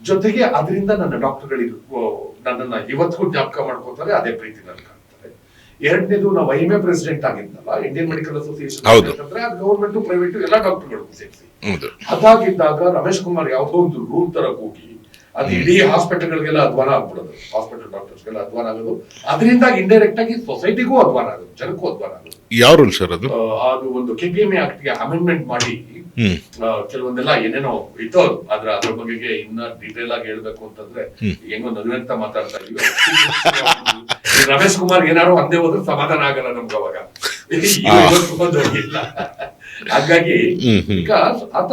Speaker 1: ಜೊತೆಗೆ ಅದರಿಂದ ನನ್ನ ಡಾಕ್ಟರ್ಗಳಿಗೆ ನನ್ನನ್ನ ಇವತ್ತಿಗೂ ಜ್ಞಾಪಕ ಮಾಡ್ಕೋತಾರೆ, ಅದೇ ಪ್ರೀತಿ ನನ್ ಕಾಣ್ತಾರೆ. ಎರಡನೇದು, ನಾವು ಐಎಂಎ ಪ್ರೆಸಿಡೆಂಟ್ ಆಗಿದ್ನಲ್ಲ, ಇಂಡಿಯನ್ ಮೆಡಿಕಲ್ ಅಸೋಸಿಯೇಷನ್ ಅಂದ್ರೆ ಅದು ಗೌರ್ಮೆಂಟ್ ಪ್ರೈವೇಟ್ ಎಲ್ಲ ಡಾಕ್ಟರ್ಗಳು ಸೇರಿಸಿ. ಅದಾಗಿದ್ದಾಗ ರಮೇಶ್ ಕುಮಾರ್ ಯಾವುದೋ ಒಂದು ರೂಲ್ ತರಕ್ ಹೋಗಿ ಅದು ಇಡೀ ಹಾಸ್ಪಿಟಲ್ಗಳಿಗೆಲ್ಲ ಅಧ್ವಾನ ಆಗ್ಬಿಡೋದು, ಹಾಸ್ಪಿಟಲ್ ಡಾಕ್ಟರ್ಸ್ಗೆಲ್ಲ ಅಧ್ವಾನ ಆಗೋದು, ಅದರಿಂದ ಇಂಡೈರೆಕ್ಟ್ ಆಗಿ ಸೊಸೈಟಿಗೂ ಅಧ್ವಾನ ಆಗೋದು, ಜನಕ್ಕೂ ಅಧ್ವಾನ ಆಗೋದು.
Speaker 2: ಯಾವ ರೂಲ್ ಸರ್ ಅದು?
Speaker 1: ಅದು ಒಂದು ಕೆಪಿಎಂಎ ಆಕ್ಟ್ ಗೆ ಅಮೆಂಡ್ಮೆಂಟ್ ಮಾಡಿ ಕೆಲವೊಂದೆಲ್ಲ ಏನೇನೋ ಇತ್ತು, ಅದ್ರ ಬಗ್ಗೆ ಇನ್ನ ಡೀಟೇಲ್ ಆಗಿ ಹೇಳ್ಬೇಕು ಅಂತಂದ್ರೆ ಹೆಂಗೋ ನಗುನಂತ ಮಾತಾಡ್ತಾ ಇದೀವಿ. ರಮೇಶ್ ಕುಮಾರ್ ಏನಾರು ಅಂದೇ ಹೋದ್ರೆ ಸಮಾಧಾನ ಆಗಲ್ಲ ನಮ್ಗೆ ಅವಾಗ, ಹಾಗಾಗಿ ಬಿಕಾಸ್ ಆತ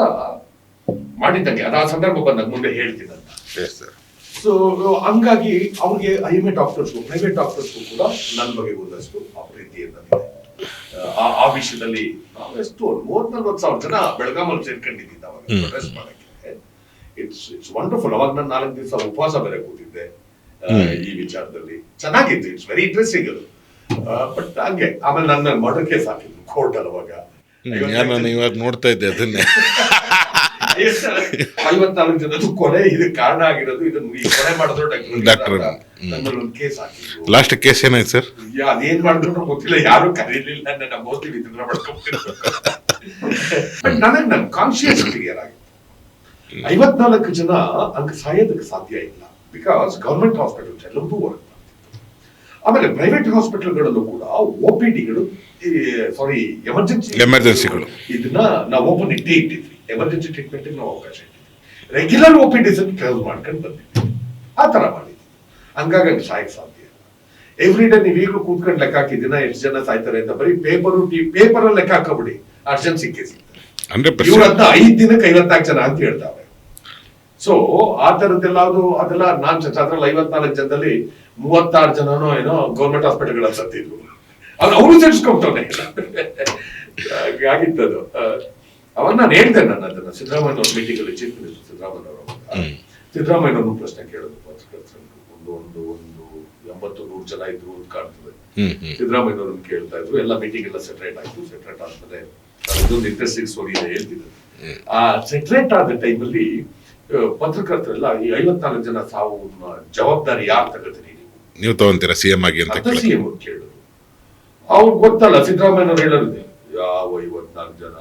Speaker 1: ಮಾಡಿದ್ದಂಗೆ ಅದ ಸಂದರ್ಭ ಬಂದಾಗ ಮುಂದೆ ಹೇಳ್ತೀನಿ ಅಂತ. ಸೊ ಹಂಗಾಗಿ ಅವ್ರಿಗೆ ಐಎಂಎ ಡಾಕ್ಟರ್ಸ್ಗೂ ಪ್ರೈವೇಟ್ ಡಾಕ್ಟರ್ಸ್ಗೂ ಕೂಡ ನನ್ನ ಬಗ್ಗೆ ಒಂದಷ್ಟು ಪ್ರೀತಿಯಿಂದ ಆ ವಿಷಯದಲ್ಲಿ ಎಷ್ಟು 30-40 ಜನ ಬೆಳಗಾಮಲ್ಲಿ ಸೇರ್ಕೊಂಡಿದ್ದ ಅವಾಗ ಪ್ರೊಟೆಸ್ಟ್ ಮಾಡಕ್ಕೆ. It's wonderful. ಅವಾಗ ನಾನು 4 ದಿವಸ ಉಪವಾಸ ಬೇರೆ ಕೂತಿದ್ದೆ ಈ ವಿಚಾರದಲ್ಲಿ. ಚೆನ್ನಾಗಿತ್ತು, ಇಟ್ಸ್ ವೆರಿ ಇಂಟ್ರೆಸ್ಟಿಂಗ್ ಅದು. ಬಟ್ ಹಂಗೆ ಆಮೇಲೆ ನನ್ನ ಮರ್ಡರ್ ಕೇಸ್ ಹಾಕಿದ್ರು ಕೋರ್ಟ್ ಅಲ್ಲಿ. ಅವಾಗ
Speaker 2: ನಾನು ಇವಾಗ ನೋಡ್ತಾ ಇದ್ದೆ ಅದನ್ನೇ.
Speaker 1: 54 ಜನದ್ದು ಕೊಲೆ ಇದಕ್ಕೆ ಕಾರಣ ಆಗಿರೋದು, ಇದನ್ನು ಈ ಕೊಲೆ ಮಾಡಿದ್ರು ಡಾಕ್ಟರ್ ಒಂದು ಕೇಸ್ ಹಾಕಿದ್ರು.
Speaker 2: ಲಾಸ್ಟ್ ಕೇಸ್ ಏನಾಯ್ತು ಸರ್?
Speaker 1: ಅದೇನ್ ಮಾಡಿದ್ರು ಗೊತ್ತಿಲ್ಲ, ಯಾರು ಕರೀಲಿಲ್ಲ, ನನ್ನ ಮೋಸ್ಟ್ಲಿ ಇದನ್ನ ಮಾಡ್ಕೊಂಡ್ಬಿಟ್ಟಿದ್ರು. ಬಟ್ ನನಗೆ ನನ್ನ ಕಾನ್ಶಿಯಸ್ ಕ್ಲಿಯರ್ ಆಗಿತ್ತು, 54 ಜನ ಹಂಗೆ ಸಾಯೋದಕ್ಕೆ ಸಾಧ್ಯ ಇಲ್ಲ, ಬಿಕಾಸ್ ಗವರ್ಮೆಂಟ್ ಹಾಸ್ಪಿಟಲ್ಸ್ ಎಲ್ಲವೂ ವರ್ಕ್ ಮಾಡ್ತಿತ್ತು. ಆಮೇಲೆ ಪ್ರೈವೇಟ್ ಹಾಸ್ಪಿಟಲ್ಗಳಲ್ಲೂ ಕೂಡ OPDಗಳು, ಸಾರಿ
Speaker 2: ಎಮರ್ಜೆನ್ಸಿಗಳು, ಇದನ್ನ
Speaker 1: ನಾವು ಓಪನ್ ಇಟ್ಟಿದ್ವಿ. ಎಮರ್ಜೆನ್ಸಿ ಟ್ರೀಟ್ಮೆಂಟ್ ನಾವು ಅವಕಾಶ ಇಟ್ಟಿದ್ವಿ. ರೆಗ್ಯುಲರ್ OPDs ಕ್ಲೋಸ್ ಮಾಡ್ಕೊಂಡು ಬಂದಿದ್ವಿ. ಆ ತರ ಮಾಡಿದ್ವಿ. ಹಂಗಾಗಿ ಸಾಯಕ್ ಸಾಧ್ಯ ಇಲ್ಲ. ಎವ್ರಿ ಡೇ ನೀವು ಈಗಲೂ ಕೂತ್ಕೊಂಡು ಲೆಕ್ಕ ಹಾಕಿ ದಿನ ಎಷ್ಟು ಜನ ಸಾಯ್ತಾರೆ ಅಂತ ಬರೀ ಪೇಪರ್ ಲೆಕ್ಕ ಹಾಕಬಿಡಿ, ಅರ್ಜೆಂಟ್ ಸಿಕ್ಕೇ ಸಿಗ್ತಾರೆ. ಇವ್ರನ್ನ 5 ದಿನಕ್ಕೆ 54 ಜನ ಅಂತ ಹೇಳ್ತಾರೆ. ಸೊ ಆ ತರದ್ದೆಲ್ಲ ಅದೆಲ್ಲ ನಾನ್ ಅದ್ರಲ್ಲಿ 54 ಜನದಲ್ಲಿ 36 ಜನನೋ ಏನೋ ಗೌರ್ಮೆಂಟ್ ಹಾಸ್ಪಿಟಲ್ಗಳಲ್ಲಿ ಸತ್ತಿದ್ರು. ಅವರು ಸೇರಿಸ್ಕೊಂಡ್ರೆ ಆಗಿತ್ತದು. ಅವಾಗ ನಾನು ಹೇಳ್ದೆ, ನಾನು ಅದನ್ನ ಸಿದ್ದರಾಮಯ್ಯ ಅವ್ರ ಮೀಟಿಂಗ್ ಅಲ್ಲಿ, ಚೀಫ್ ಮಿನಿಸ್ಟರ್ ಸಿದ್ದರಾಮಯ್ಯ ಅವ್ರನ್ನ ಪ್ರಶ್ನೆ ಕೇಳೋದು ಪತ್ರಕರ್ತರು. ಒಂದು 80-100 ಜನ ಇದ್ರು ಅಂತ ಕಾಣ್ತದೆ. ಸಿದ್ದರಾಮಯ್ಯವ್ರನ್ನ ಕೇಳ್ತಾ ಇದ್ರು. ಎಲ್ಲ ಮೀಟಿಂಗ್ ಎಲ್ಲ ಸೆಟ್ರೇಟ್ ಆಯ್ತು. ಸೆಟ್ರೇಟ್ ಆದ್ಮೇಲೆ ಅದೊಂದು ಇಂಟ್ರೆಸ್ಟಿಂಗ್ ಸ್ಟೋರಿ ಇದೆ, ಹೇಳ್ತಿದ್ರು. ಆ ಸೆಟ್ರೇಟ್ ಆದ ಟೈಮಲ್ಲಿ ಪತ್ರಕರ್ತರೆಲ್ಲ ಈ 54 ಜನ ಸಾವು ಜವಾಬ್ದಾರಿ ಯಾರು ತಗೋತೀರಿ,
Speaker 2: ನೀವು ತಗೊಂತೀರಾ ಸಿಎಂ ಆಗಿ ಅಂತ
Speaker 1: ಸಿಎಂ ಕೇಳಿದ್ರು. ಅವ್ರು ಗೊತ್ತಲ್ಲ, ಸಿದ್ದರಾಮಯ್ಯವ್ರು ಹೇಳೋದು, ಯಾವ 54 ಜನ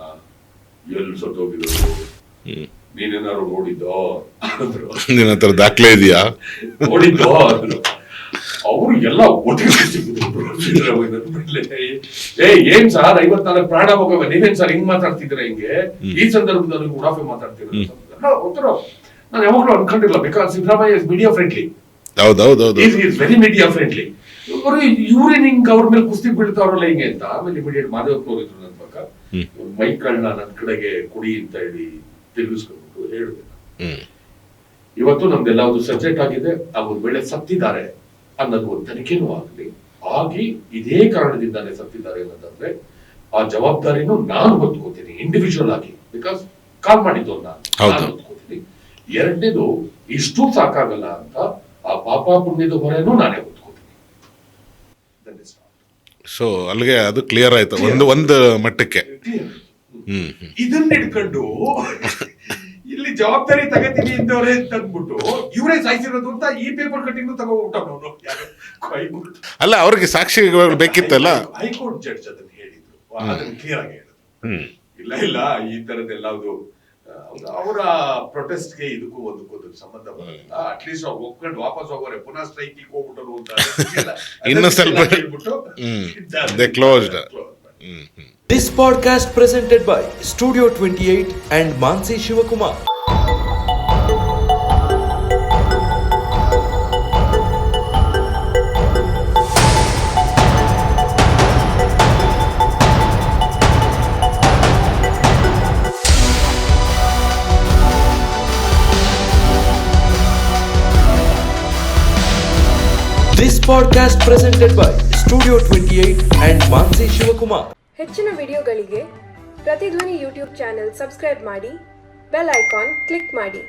Speaker 1: ಎಲ್ಲಿ ಸತ್ತೋಗಿದ್ರು, ನೀನೇನಾದ್ರು ನೋಡಿದ್ದೋ ಅಂದ್ರು.
Speaker 2: ನಿನ್ನ ಹತ್ರ ದಾಖಲೆ ಇದೆಯಾ?
Speaker 1: ನೋಡಿದ್ದೋ ಅಂದ್ರು. ಅವರು ಎಲ್ಲ ಒಟ್ಟಿಗೆ ಸಿದ್ದರಾಮಯ್ಯನವ್ರ ಮೇಲೆ, ಏನ್ ಸರ್ 54 ಪ್ರಾಣ ಹೋಗವ, ನೀವೇನ್ ಸರ್ ಹಿಂಗ್ ಮಾತಾಡ್ತಿದ್ದೀರ, ಹಿಂಗೆ ಈ ಸಂದರ್ಭದಲ್ಲಿ ಉಡಾಫೆ ಮಾತಾಡ್ತೀರ ಉತ್ತರ ನಾನು ಯಾವಾಗಲೂ ಅನ್ಕೊಂಡಿಲ್ಲ. Because Siddaramaiah is media friendly, is very media friendly. ಇವ್ರೇನ್ ಹಿಂಗ್ ಅವ್ರ ಮೇಲೆ ಕುಸ್ತಿ ಬೀಳ್ತಾವ್ರಲ್ಲ ಹಿಂಗೆ ಅಂತ. ಆಮೇಲೆ ಇಮಿಡಿಯೇಟ್ ಮಾದೇವ್ ತೋರಿದ್ರು ನನ್ನ ಪಕ್ಕ, ಮೈಕ್ಗಳನ್ನ ನನ್ನ ಕಡೆಗೆ ಕುಡಿ ಅಂತ ಹೇಳಿ ತಿರುಗಿಸ್ಕೊಂಡ್ಬಿಟ್ಟು ಹೇಳಿದೆ. ಇವತ್ತು ನಮ್ದೆಲ್ಲ ಒಂದು ಸಬ್ಜೆಕ್ಟ್ ಆಗಿದೆ, ಅವ್ರ ವೇಳೆ ಸತ್ತಿದ್ದಾರೆ ಅನ್ನೋದು ಒಂದು ತನಿಖೆನೂ ಆಗಿ ಇದೇ ಕಾರಣದಿಂದಾನೇ ಸತ್ತಿದ್ದಾರೆ ಅನ್ನೋದಾದ್ರೆ ಆ ಜವಾಬ್ದಾರಿನೂ ನಾನು ಹೊತ್ಕೋತೀನಿ ಇಂಡಿವಿಜುವಲ್ ಆಗಿ. ಬಿಕಾಸ್ ಕಾಲ್ ಮಾಡಿದ್ದು ನಾನು ಹೊತ್ಕೋತೀನಿ. ಎರಡನೇದು ಇಷ್ಟು ಸಾಕಾಗಲ್ಲ ಅಂತ ಆ ಪಾಪ ಪುಣ್ಯದ ಹೊರೆನೂ ನಾನೇ ಹೊತ್ಕೋತೀನಿ.
Speaker 2: ಸೊ ಅಲ್ಲಿಗೆ ಅದು ಕ್ಲಿಯರ್ ಆಯ್ತು ಒಂದು ಮಟ್ಟಕ್ಕೆ.
Speaker 1: ಇದನ್ನ ಇಟ್ಕೊಂಡು ಇಲ್ಲಿ ಜವಾಬ್ದಾರಿ ತಗೋತೀನಿ ಇಂದವರೇ ತಂದ್ಬಿಟ್ಟು ಇವರೇ ಸಾಯಿಸಿರೋದು ಅಂತ ಈ ಪೇಪರ್ ಕಟ್ಟಿಂಗ್ ತಗೋಬಿಟ್ಟು
Speaker 2: ಅಲ್ಲ, ಅವ್ರಿಗೆ ಸಾಕ್ಷಿ ಬೇಕಿತ್ತಲ್ಲ.
Speaker 1: ಹೈಕೋರ್ಟ್ ಜಡ್ಜ್ ಅದನ್ನ ಹೇಳಿದ್ರು, ಅದನ್ನ ಕ್ಲಿಯರ್ ಆಗಿ ಹೇಳಿದ್ರು. ಇಲ್ಲ ಈ ತರದೆಲ್ಲ ಅವರ ಪ್ರೊಟೆಸ್ಟ್ಗೆ ಇದಕ್ಕೂ ಒಂದಕ್ಕೊಂದು ಸಂಬಂಧ ಬರಲ್ಲ. ಅಟ್ಲೀಸ್ಟ್ ಅವ್ರು ಒಪ್ಕೊಂಡು ವಾಪಸ್ ಹೋಗೋರೆ, ಪುನಃ ಸ್ಟ್ರೈಕ್ ಹೋಗ್ಬಿಟ್ಟರು ಅಂತ
Speaker 2: ಇನ್ನು ಸ್ವಲ್ಪ
Speaker 3: This podcast presented by Studio 28 and Mansi Shivakumar. This podcast presented by Studio 28 and Mansi Shivakumar.
Speaker 4: ಹೆಚ್ಚಿನ ವಿಡಿಯೋಗಳಿಗೆ ಪ್ರತಿಧ್ವನಿ ಯೂಟ್ಯೂಬ್ ಚಾನೆಲ್ ಸಬ್ಸ್ಕ್ರೈಬ್ ಮಾಡಿ, ಬೆಲ್ ಐಕಾನ್ ಕ್ಲಿಕ್ ಮಾಡಿ.